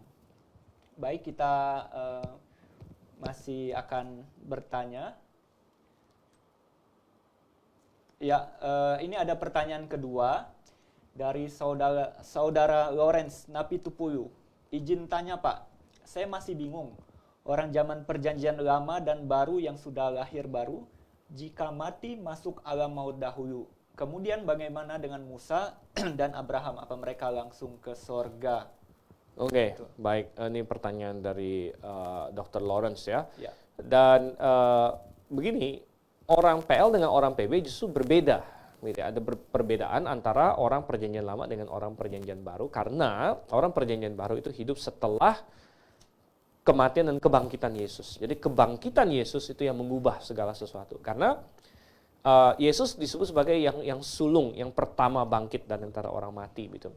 Baik, kita masih akan bertanya. Ya, ini ada pertanyaan kedua dari saudara Lawrence Napitupulu. Izin tanya Pak, saya masih bingung. Orang zaman perjanjian lama dan baru yang sudah lahir baru, jika mati masuk alam maut dahulu. Kemudian bagaimana dengan Musa dan Abraham? Apa mereka langsung ke sorga? Oke, baik. Ini pertanyaan dari Dr. Lawrence ya. Ya. Dan begini, orang PL dengan orang PB justru berbeda. Ada perbedaan antara orang perjanjian lama dengan orang perjanjian baru. Karena orang perjanjian baru itu hidup setelah kematian dan kebangkitan Yesus. Jadi kebangkitan Yesus itu yang mengubah segala sesuatu. Karena Yesus disebut sebagai yang sulung, yang pertama bangkit dari antara orang mati gitu.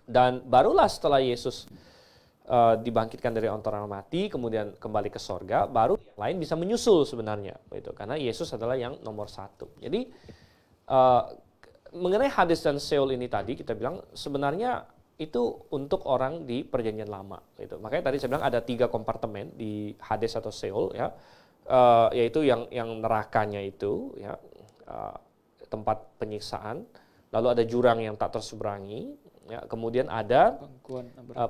Dan barulah setelah Yesus dibangkitkan dari antara orang mati, kemudian kembali ke sorga, baru yang lain bisa menyusul sebenarnya. Gitu. Karena Yesus adalah yang nomor 1. Jadi mengenai Hades dan Seol ini tadi kita bilang sebenarnya itu untuk orang di perjanjian lama. Gitu. Makanya tadi saya bilang ada 3 kompartemen di Hades atau Seol, ya, yaitu yang nerakanya itu, ya, tempat penyiksaan. Lalu ada jurang yang tak terseberangi. Ya, kemudian ada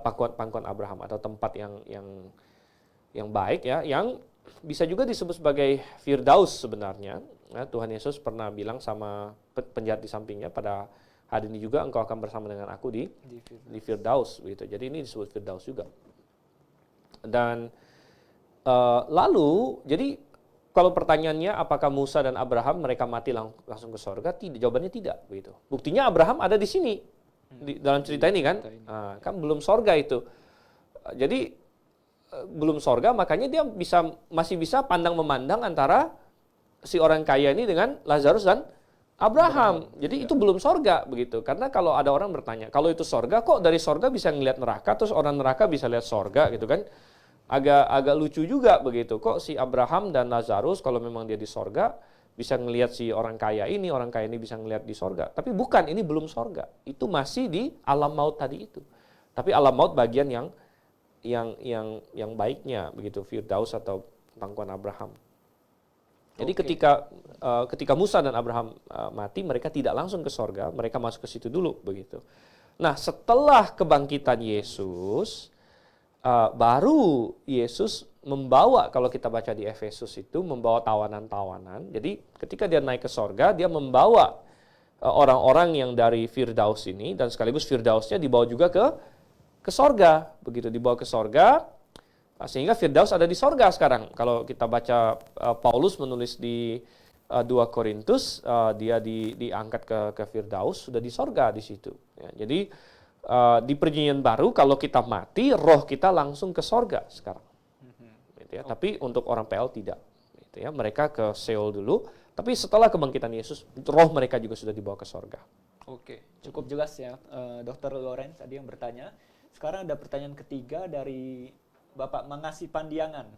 pangkuan Abraham atau tempat yang baik, ya, yang bisa juga disebut sebagai Firdaus sebenarnya. Ya, Tuhan Yesus pernah bilang sama penjahat di sampingnya, pada hari ini juga engkau akan bersama dengan aku di Firdaus. Gitu. Jadi ini disebut Firdaus juga. Dan lalu, jadi kalau pertanyaannya apakah Musa dan Abraham mereka mati langsung ke sorga? Tidak, jawabannya tidak. Gitu. Buktinya Abraham ada di sini. Dalam cerita ini kan, kan belum sorga itu. Jadi belum sorga, makanya dia masih bisa pandang memandang antara si orang kaya ini dengan Lazarus dan Abraham. Jadi itu belum sorga begitu. Karena kalau ada orang bertanya, kalau itu sorga, kok dari sorga bisa ngelihat neraka, terus orang neraka bisa lihat sorga gitu kan? Agak lucu juga begitu. Kok si Abraham dan Lazarus kalau memang dia di sorga bisa ngelihat si orang kaya ini bisa ngelihat di sorga. Tapi bukan, ini belum sorga. Itu masih di alam maut tadi itu. Tapi alam maut bagian yang baiknya begitu, Firdaus atau pangkuan Abraham. Jadi ketika Musa dan Abraham mati, mereka tidak langsung ke sorga, mereka masuk ke situ dulu begitu. Nah, setelah kebangkitan Yesus, baru Yesus membawa, kalau kita baca di Efesus itu, membawa tawanan-tawanan. Jadi ketika dia naik ke sorga, dia membawa orang-orang yang dari Firdaus ini, dan sekaligus Firdausnya dibawa juga ke sorga. Begitu dibawa ke sorga, sehingga Firdaus ada di sorga sekarang. Kalau kita baca Paulus menulis di 2 Korintus, dia diangkat ke Firdaus, sudah di sorga di situ. Ya, jadi di perjanjian baru kalau kita mati, roh kita langsung ke sorga sekarang. Gitu ya. Tapi untuk orang PL tidak. Gitu ya. Mereka ke Seol dulu, tapi setelah kebangkitan Yesus, roh mereka juga sudah dibawa ke sorga. Oke, cukup jelas ya, Dr. Lawrence tadi yang bertanya. Sekarang ada pertanyaan ketiga dari Bapak Mangasi Pandiangan.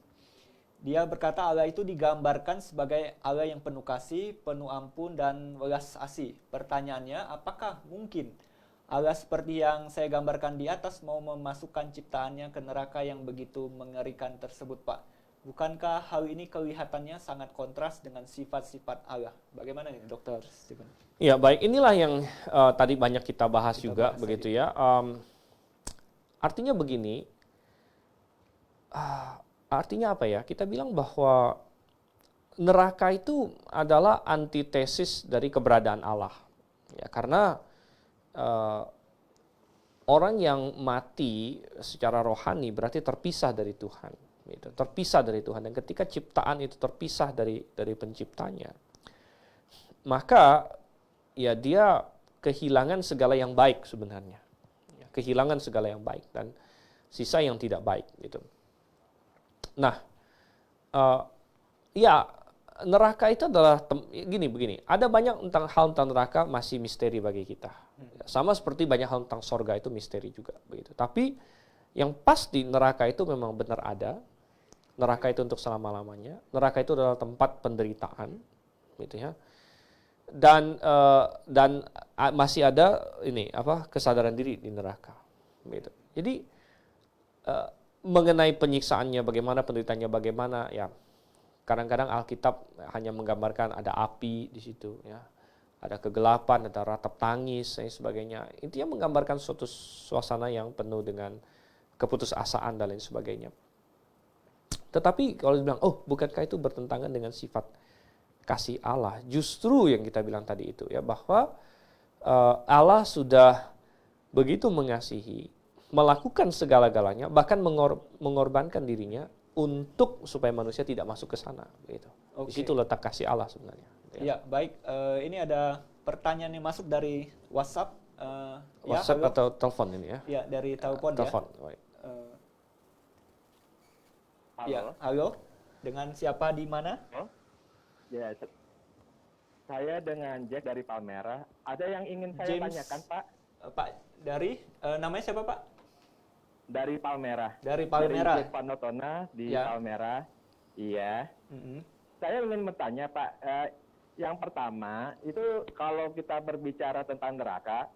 Dia berkata Allah itu digambarkan sebagai Allah yang penuh kasih, penuh ampun, dan welas asih. Pertanyaannya, apakah mungkin Allah seperti yang saya gambarkan di atas mau memasukkan ciptaannya ke neraka yang begitu mengerikan tersebut, Pak? Bukankah hal ini kelihatannya sangat kontras dengan sifat-sifat Allah? Bagaimana nih, Dr. Stephen? Ya, baik. Inilah yang tadi banyak kita bahas juga, begitu ya. Artinya begini, artinya apa ya? Kita bilang bahwa neraka itu adalah antitesis dari keberadaan Allah. Ya, karena orang yang mati secara rohani berarti terpisah dari Tuhan, gitu. Terpisah dari Tuhan. Dan ketika ciptaan itu terpisah dari penciptanya, maka ya dia kehilangan segala yang baik sebenarnya, ya, kehilangan segala yang baik dan sisa yang tidak baik, gitu. Nah, ya neraka itu adalah begini. Ada banyak hal tentang neraka masih misteri bagi kita. Sama seperti banyak hal tentang sorga itu misteri juga, begitu. Tapi yang pasti neraka itu memang benar ada. Neraka itu untuk selama-lamanya. Neraka itu adalah tempat penderitaan, gitu ya. Dan masih ada kesadaran diri di neraka, gitu. Jadi mengenai penyiksaannya bagaimana, penderitaannya bagaimana, ya kadang-kadang Alkitab hanya menggambarkan ada api di situ, ya, ada kegelapan, ada ratap tangis, dan sebagainya. Intinya menggambarkan suatu suasana yang penuh dengan keputusasaan dan lain sebagainya. Tetapi kalau dibilang, bukankah itu bertentangan dengan sifat kasih Allah? Justru yang kita bilang tadi itu, ya, bahwa Allah sudah begitu mengasihi, melakukan segala-galanya, bahkan mengorbankan dirinya untuk supaya manusia tidak masuk ke sana, gitu. Di situ letak kasih Allah sebenarnya. Ya, baik. Ini ada pertanyaan yang masuk dari WhatsApp. WhatsApp ya, atau telepon ini ya? Ya, dari telepon, telepon. Ya. Ya, halo. Dengan siapa di mana? Ya, saya dengan Jack dari Palmera. Ada yang ingin saya tanyakan, Pak? Pak, dari namanya siapa, Pak? Dari Palmera. Dari Palmera. Dari Jack Panotona di Ya. Palmera. Iya. Saya ingin bertanya, Pak. Yang pertama, itu kalau kita berbicara tentang neraka,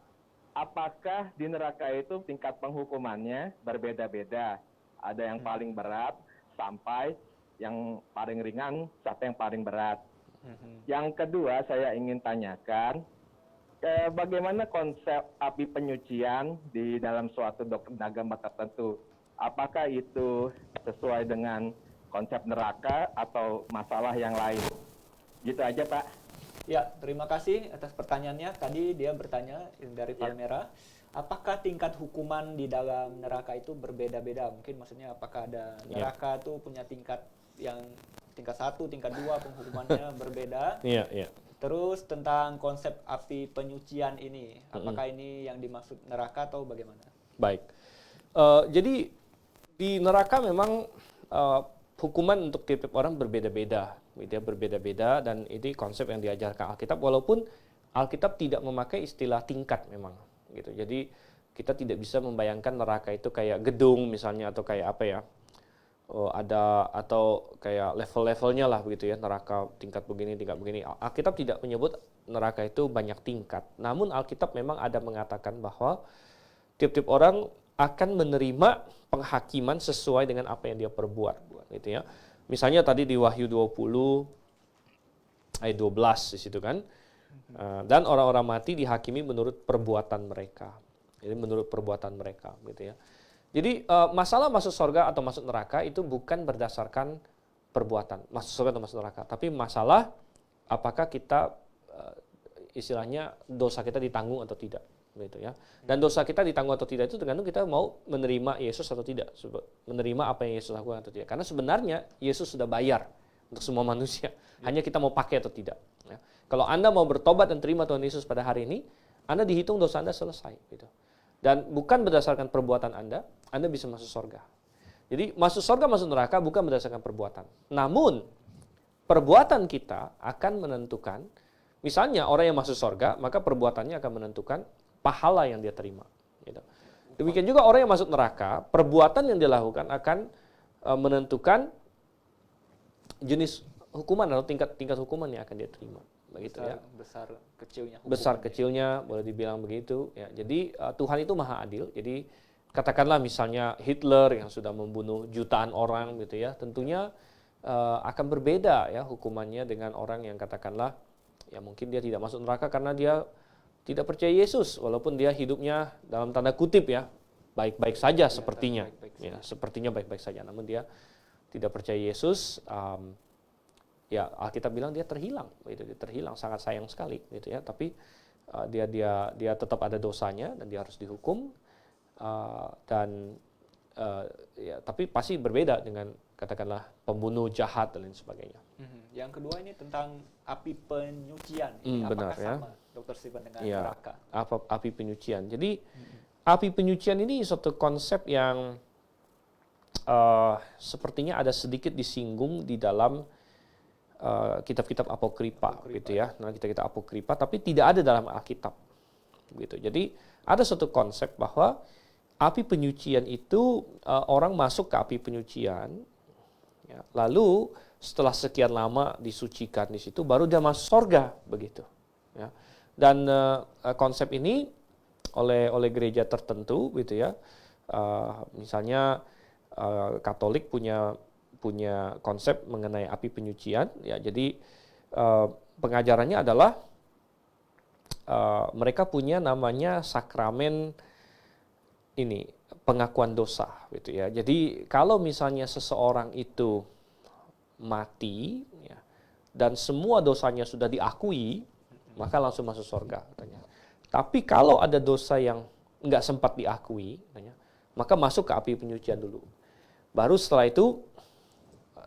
apakah di neraka itu tingkat penghukumannya berbeda-beda? Ada yang paling berat sampai yang paling ringan sampai yang paling berat. Yang kedua, saya ingin tanyakan, bagaimana konsep api penyucian di dalam suatu doktrin agama tertentu? Apakah itu sesuai dengan konsep neraka atau masalah yang lain? Gitu aja, Pak. Ya, terima kasih atas pertanyaannya. Tadi dia bertanya dari Palmera, apakah tingkat hukuman di dalam neraka itu berbeda-beda? Mungkin maksudnya apakah ada neraka itu punya tingkat 1, tingkat 2 penghukumannya berbeda? Iya. Terus tentang konsep api penyucian ini, apakah ini yang dimaksud neraka atau bagaimana? Baik. Jadi di neraka memang hukuman untuk tiap-tiap orang berbeda-beda. Dia berbeda-beda dan ini konsep yang diajarkan Alkitab, walaupun Alkitab tidak memakai istilah tingkat memang, gitu. Jadi kita tidak bisa membayangkan neraka itu kayak gedung misalnya atau kayak apa ya? Ada atau kayak level-levelnya lah begitu ya, neraka tingkat begini, tingkat begini. Alkitab tidak menyebut neraka itu banyak tingkat. Namun Alkitab memang ada mengatakan bahwa tiap-tiap orang akan menerima penghakiman sesuai dengan apa yang dia perbuat, gitu ya. Misalnya tadi di Wahyu 20 ayat 12 di situ kan. Dan orang-orang mati dihakimi menurut perbuatan mereka. Jadi menurut perbuatan mereka, gitu ya. Jadi masalah masuk surga atau masuk neraka itu bukan berdasarkan perbuatan, masuk surga atau masuk neraka, tapi masalah apakah kita istilahnya dosa kita ditanggung atau tidak, gitu ya. Dan dosa kita ditanggung atau tidak itu tergantung kita mau menerima Yesus atau tidak, menerima apa yang Yesus lakukan atau tidak. Karena sebenarnya Yesus sudah bayar untuk semua manusia, hanya kita mau pakai atau tidak. Ya. Kalau Anda mau bertobat dan terima Tuhan Yesus pada hari ini, Anda dihitung dosa Anda selesai, gitu. Dan bukan berdasarkan perbuatan Anda bisa masuk surga. Jadi masuk surga, masuk neraka bukan berdasarkan perbuatan. Namun, perbuatan kita akan menentukan, misalnya orang yang masuk surga, maka perbuatannya akan menentukan pahala yang dia terima. Gitu. Demikian juga orang yang masuk neraka, perbuatan yang dia lakukan akan menentukan jenis hukuman atau tingkat hukuman yang akan dia terima. Begitu ya. Besar kecilnya. Besar kecilnya boleh dibilang begitu ya. Jadi Tuhan itu maha adil. Jadi katakanlah misalnya Hitler yang sudah membunuh jutaan orang gitu ya, tentunya akan berbeda ya hukumannya dengan orang yang katakanlah ya mungkin dia tidak masuk neraka karena dia tidak percaya Yesus, walaupun dia hidupnya dalam tanda kutip ya baik-baik saja sepertinya, ya sepertinya baik-baik saja, namun dia tidak percaya Yesus. Ya Alkitab bilang dia terhilang, gitu, dia terhilang, sangat sayang sekali, gitu ya. Tapi dia tetap ada dosanya dan dia harus dihukum, ya tapi pasti berbeda dengan katakanlah pembunuh jahat dan lain sebagainya. Yang kedua ini tentang api penyucian. Benar, apakah ya. sama, Dr. Stephen, dengan Ya, neraka? api penyucian. Jadi api penyucian ini suatu konsep yang sepertinya ada sedikit disinggung di dalam kitab-kitab apokripa, gitu ya. Nah, kitab-kitab apokripa, tapi tidak ada dalam Alkitab, gitu. Jadi ada suatu konsep bahwa api penyucian itu orang masuk ke api penyucian, ya, lalu setelah sekian lama disucikan di situ, baru dia masuk surga, begitu. Ya. Dan konsep ini oleh gereja tertentu, gitu ya. Misalnya Katolik punya konsep mengenai api penyucian, ya. Jadi pengajarannya adalah mereka punya namanya sakramen ini pengakuan dosa, gitu ya. Jadi kalau misalnya seseorang itu mati, ya, dan semua dosanya sudah diakui, maka langsung masuk surga, katanya. Tapi kalau ada dosa yang nggak sempat diakui, katanya, maka masuk ke api penyucian dulu. Baru setelah itu,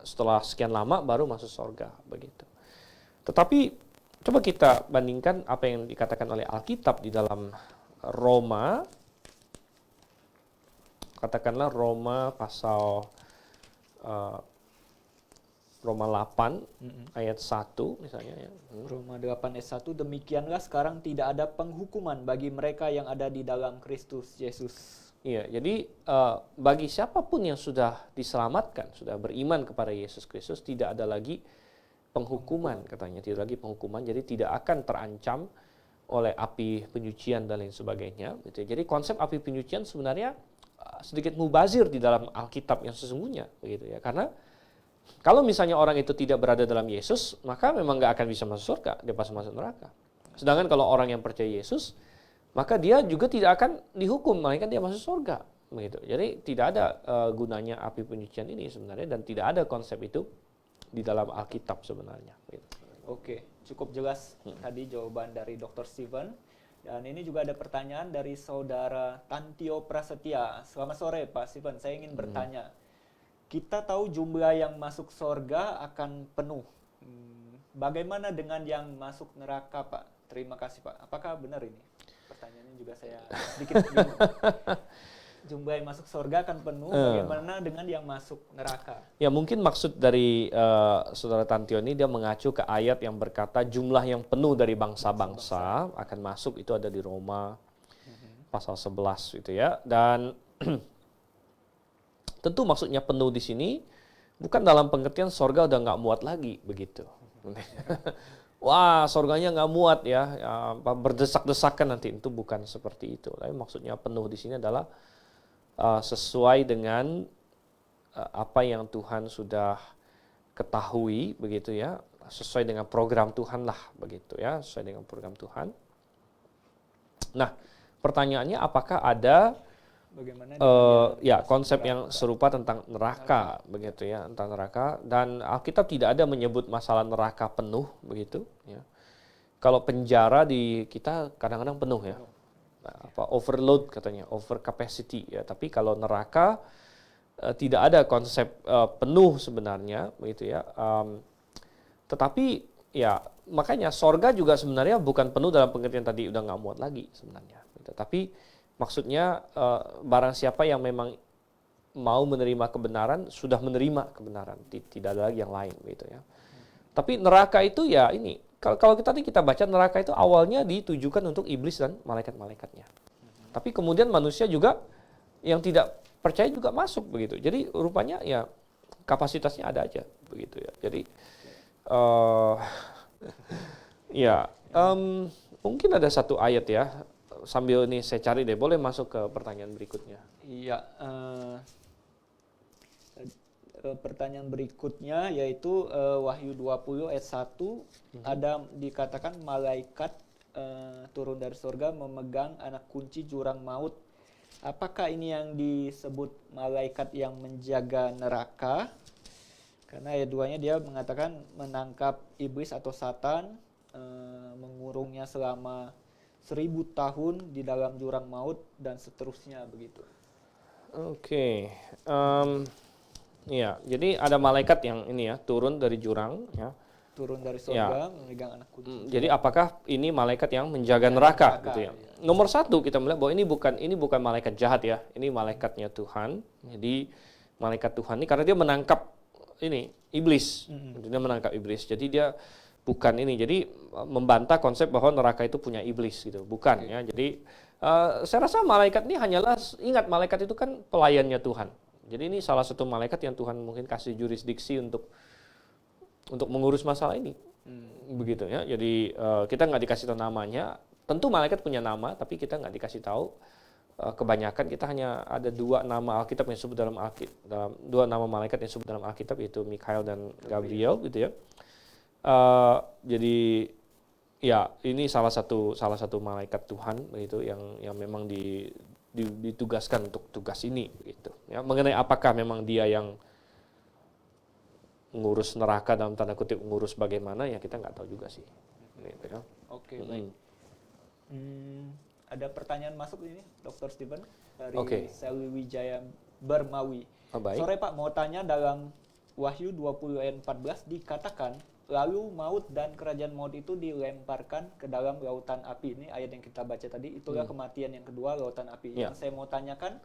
setelah sekian lama, baru masuk surga, begitu. Tetapi coba kita bandingkan apa yang dikatakan oleh Alkitab di dalam Roma. Katakanlah Roma pasal Roma 8 ayat 1 misalnya ya. Roma 8 ayat 1, demikianlah sekarang tidak ada penghukuman bagi mereka yang ada di dalam Kristus Yesus. Iya, jadi bagi siapapun yang sudah diselamatkan, sudah beriman kepada Yesus Kristus, tidak ada lagi penghukuman, katanya, tidak lagi penghukuman, jadi tidak akan terancam oleh api penyucian dan lain sebagainya. Gitu. Jadi konsep api penyucian sebenarnya sedikit mubazir di dalam Alkitab yang sesungguhnya, begitu ya. Karena kalau misalnya orang itu tidak berada dalam Yesus, maka memang nggak akan bisa masuk surga, dia pasti masuk neraka. Sedangkan kalau orang yang percaya Yesus, maka dia juga tidak akan dihukum, melainkan dia masuk surga, begitu. Jadi tidak ada gunanya api penyucian ini sebenarnya, dan tidak ada konsep itu di dalam Alkitab sebenarnya. Gitu. Oke, cukup jelas tadi jawaban dari Dr. Stephen. Dan ini juga ada pertanyaan dari saudara Tantio Prasetya. Selamat sore Pak Stephen, saya ingin bertanya. Kita tahu jumlah yang masuk surga akan penuh. Bagaimana dengan yang masuk neraka, Pak? Terima kasih, Pak. Apakah benar ini? Pertanyaannya juga saya sedikit bingung. Jumlah yang masuk surga akan penuh, bagaimana dengan yang masuk neraka? Ya, mungkin maksud dari saudara Tantio ini dia mengacu ke ayat yang berkata jumlah yang penuh dari bangsa-bangsa akan masuk, itu ada di Roma pasal 11 gitu ya. Dan tentu maksudnya penuh di sini bukan dalam pengertian sorga udah nggak muat lagi begitu. Wah, sorganya nggak muat ya, berdesak-desakan nanti, itu bukan seperti itu. Tapi maksudnya penuh di sini adalah sesuai dengan apa yang Tuhan sudah ketahui, begitu ya, sesuai dengan program Tuhan lah, begitu ya, sesuai dengan program Tuhan. Nah, pertanyaannya apakah ada konsep yang serupa tentang neraka, begitu ya, tentang neraka. Dan Alkitab tidak ada menyebut masalah neraka penuh, begitu ya. Kalau penjara di kita kadang-kadang penuh ya. Overload katanya, over capacity ya. Tapi kalau neraka tidak ada konsep penuh sebenarnya, begitu ya. Tetapi ya makanya sorga juga sebenarnya bukan penuh dalam pengertian tadi udah nggak muat lagi sebenarnya. Gitu. Tapi maksudnya barang siapa yang memang mau menerima kebenaran sudah menerima kebenaran, tidak ada lagi yang lain, gitu ya. Tapi neraka itu ya ini. Kalau kita baca neraka itu awalnya ditujukan untuk iblis dan malaikat-malaikatnya. Tapi kemudian manusia juga yang tidak percaya juga masuk begitu. Jadi rupanya ya kapasitasnya ada aja begitu ya. Jadi ya mungkin ada satu ayat ya. Sambil ini saya cari deh, boleh masuk ke pertanyaan berikutnya. Iya, pertanyaan berikutnya yaitu Wahyu 20 ayat 1 ada dikatakan malaikat turun dari surga memegang anak kunci jurang maut. Apakah ini yang disebut malaikat yang menjaga neraka? Karena ayat 2-nya dia mengatakan menangkap iblis atau Satan, mengurungnya selama 1000 tahun di dalam jurang maut dan seterusnya begitu. Oke. Ya, jadi ada malaikat yang ini ya turun dari jurang ya. Turun dari surga memegang anak kunci. Jadi apakah ini malaikat yang menjaga neraka gitu ya? Nomor satu kita melihat bahwa ini bukan malaikat jahat ya, ini malaikatnya Tuhan. Jadi malaikat Tuhan ini karena dia menangkap ini iblis, dia menangkap iblis. Jadi dia bukan ini, jadi membantah konsep bahwa neraka itu punya iblis gitu, bukan ya. Jadi saya rasa malaikat ini hanyalah ingat malaikat itu kan pelayannya Tuhan. Jadi ini salah satu malaikat yang Tuhan mungkin kasih jurisdiksi untuk mengurus masalah ini, begitu ya. Jadi kita nggak dikasih tahu namanya. Tentu malaikat punya nama, tapi kita nggak dikasih tahu. Kebanyakan kita hanya ada 2 nama Alkitab yang disebut dalam Alkitab, 2 nama malaikat yang disebut dalam Alkitab, yaitu Mikael dan Gabriel, gitu ya. Jadi ya ini salah satu malaikat Tuhan, begitu yang memang ditugaskan untuk tugas ini, begitu. Ya, mengenai apakah memang dia yang ngurus neraka dalam tanda kutip ngurus bagaimana ya kita nggak tahu juga sih. Gitu ya. Oke, baik. Ada pertanyaan masuk ini, Dr. Stephen dari Selwi Wijaya Bermawi. Baik. Sore Pak, mau tanya dalam Wahyu 20 ayat 14 dikatakan lalu maut dan kerajaan maut itu dilemparkan ke dalam lautan api. Ini ayat yang kita baca tadi, itulah kematian yang kedua, lautan api. Yang saya mau tanyakan,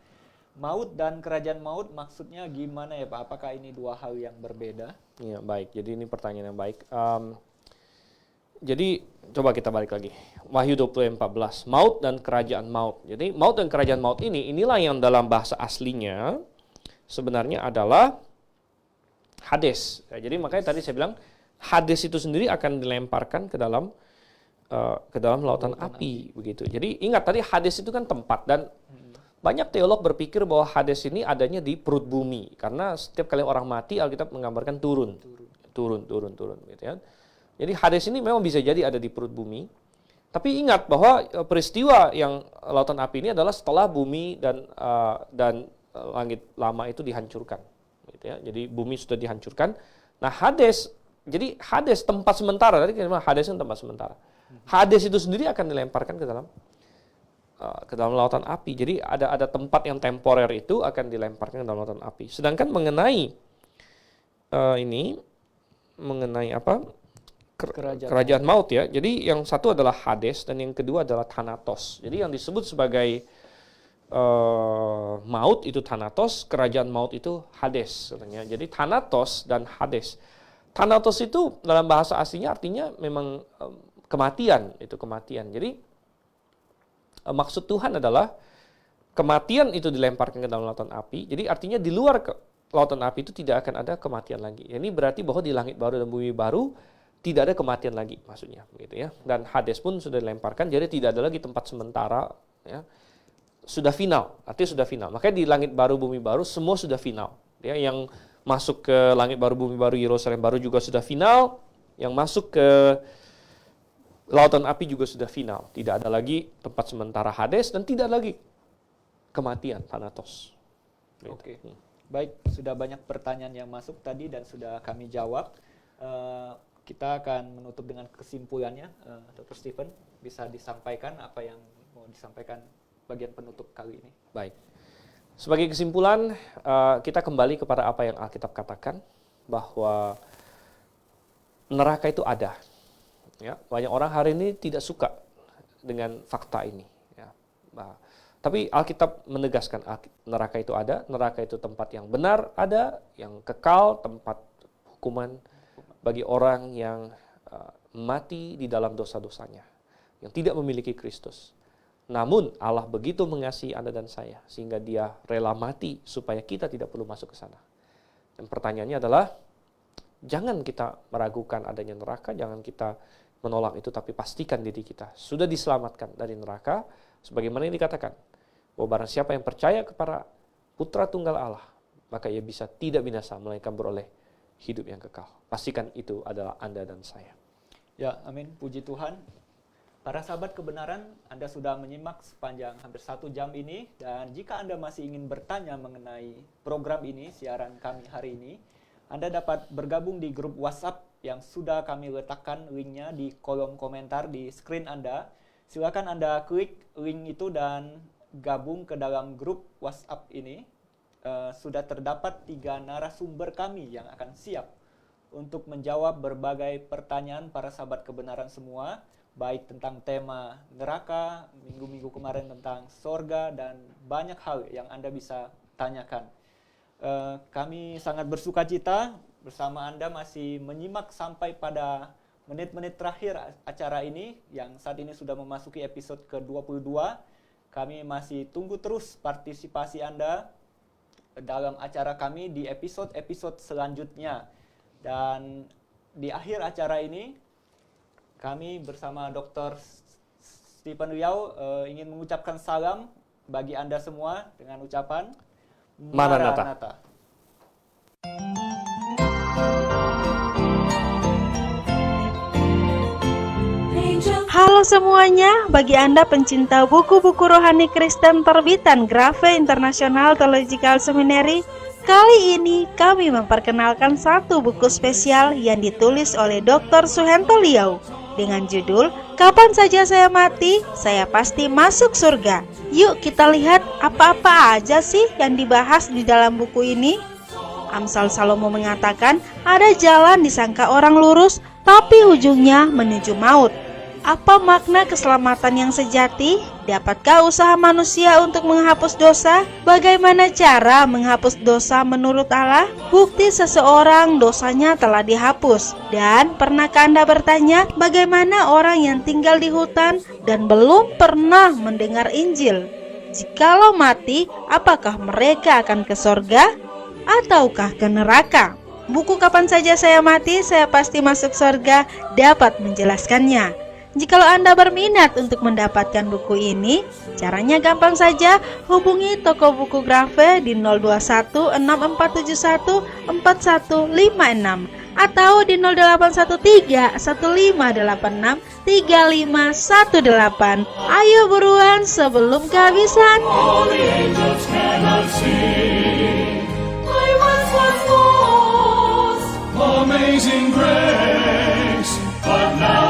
maut dan kerajaan maut maksudnya gimana ya Pak? Apakah ini 2 hal yang berbeda? Iya, baik. Jadi ini pertanyaan yang baik. Jadi coba kita balik lagi. Wahyu 20 14. Maut dan kerajaan maut. Jadi maut dan kerajaan maut inilah yang dalam bahasa aslinya sebenarnya adalah Hades. Ya, jadi makanya tadi saya bilang Hades itu sendiri akan dilemparkan ke dalam lautan api begitu. Jadi ingat tadi Hades itu kan tempat, dan banyak teolog berpikir bahwa Hades ini adanya di perut bumi karena setiap kali orang mati Alkitab menggambarkan turun gitu ya. Jadi Hades ini memang bisa jadi ada di perut bumi. Tapi ingat bahwa peristiwa yang lautan api ini adalah setelah bumi dan langit lama itu dihancurkan gitu ya. Jadi bumi sudah dihancurkan. Nah, Hades tempat sementara, tadi kita bilang Hades itu tempat sementara. Hades itu sendiri akan dilemparkan ke dalam lautan api. Jadi ada tempat yang temporer itu akan dilemparkan ke dalam lautan api. Sedangkan mengenai kerajaan maut ya. Jadi yang satu adalah Hades dan yang kedua adalah Thanatos. Jadi yang disebut sebagai maut itu Thanatos, kerajaan maut itu Hades katanya. Jadi Thanatos dan Hades. Thanatos itu dalam bahasa aslinya artinya memang kematian, itu kematian. Jadi maksud Tuhan adalah kematian itu dilemparkan ke dalam lautan api. Jadi artinya di luar lautan api itu tidak akan ada kematian lagi. Ini berarti bahwa di langit baru dan bumi baru tidak ada kematian lagi maksudnya, begitu ya. Dan Hades pun sudah dilemparkan, jadi tidak ada lagi tempat sementara, ya. Sudah final, artinya sudah final. Makanya di langit baru bumi baru semua sudah final. Ya, yang masuk ke langit baru bumi baru Yerusalem baru juga sudah final, yang masuk ke lautan api juga sudah final. Tidak ada lagi tempat sementara Hades dan tidak lagi kematian Thanatos. Gitu. Oke. Baik, sudah banyak pertanyaan yang masuk tadi dan sudah kami jawab. Kita akan menutup dengan kesimpulannya. Dr. Stephen, bisa disampaikan apa yang mau disampaikan bagian penutup kali ini? Baik. Sebagai kesimpulan, kita kembali kepada apa yang Alkitab katakan, bahwa neraka itu ada. Ya, banyak orang hari ini tidak suka dengan fakta ini. Ya. Tapi Alkitab menegaskan neraka itu ada, neraka itu tempat yang benar ada, yang kekal, tempat hukuman bagi orang yang mati di dalam dosa-dosanya, yang tidak memiliki Kristus. Namun Allah begitu mengasihi Anda dan saya sehingga Dia rela mati supaya kita tidak perlu masuk ke sana. Dan pertanyaannya adalah, jangan kita meragukan adanya neraka, jangan kita menolak itu, tapi pastikan diri kita sudah diselamatkan dari neraka, sebagaimana yang dikatakan, bahwa barang siapa yang percaya kepada Putra Tunggal Allah, maka ia bisa tidak binasa, melainkan beroleh hidup yang kekal. Pastikan itu adalah Anda dan saya. Ya, amin. Puji Tuhan. Para sahabat kebenaran, Anda sudah menyimak sepanjang hampir 1 jam ini, dan jika Anda masih ingin bertanya mengenai program ini, siaran kami hari ini, Anda dapat bergabung di grup WhatsApp yang sudah kami letakkan linknya di kolom komentar di screen Anda. Silakan Anda klik link itu dan gabung ke dalam grup WhatsApp ini. Sudah terdapat 3 narasumber kami yang akan siap untuk menjawab berbagai pertanyaan para sahabat kebenaran semua, baik tentang tema neraka, minggu-minggu kemarin tentang sorga, dan banyak hal yang Anda bisa tanyakan. Kami sangat bersuka cita bersama Anda masih menyimak sampai pada menit-menit terakhir acara ini, yang saat ini sudah memasuki episode ke-22. Kami masih tunggu terus partisipasi Anda dalam acara kami di episode-episode selanjutnya. Dan di akhir acara ini, kami bersama Dr. Stephen Riau ingin mengucapkan salam bagi Anda semua dengan ucapan Maranatha. Halo semuanya, bagi Anda pencinta buku-buku rohani Kristen terbitan Grafe International Theological Seminary, kali ini kami memperkenalkan satu buku spesial yang ditulis oleh Dr. Suhento Liau dengan judul Kapan Saja Saya Mati, Saya Pasti Masuk Surga. Yuk kita lihat apa-apa aja sih yang dibahas di dalam buku ini. Amsal Salomo mengatakan ada jalan disangka orang lurus, tapi ujungnya menuju maut. Apa makna keselamatan yang sejati? Dapatkah usaha manusia untuk menghapus dosa? Bagaimana cara menghapus dosa menurut Allah? Bukti seseorang dosanya telah dihapus. Dan pernahkah Anda bertanya bagaimana orang yang tinggal di hutan dan belum pernah mendengar Injil? Jikalau mati, apakah mereka akan ke sorga ataukah ke neraka? Buku Kapan Saja Saya Mati, Saya Pasti Masuk Sorga dapat menjelaskannya. Jikalau Anda berminat untuk mendapatkan buku ini, caranya gampang saja, hubungi toko buku Grafe di 02164714156 atau di 081315863518. Ayo buruan sebelum kehabisan. All the angels cannot sing. I once was lost. Amazing grace, but now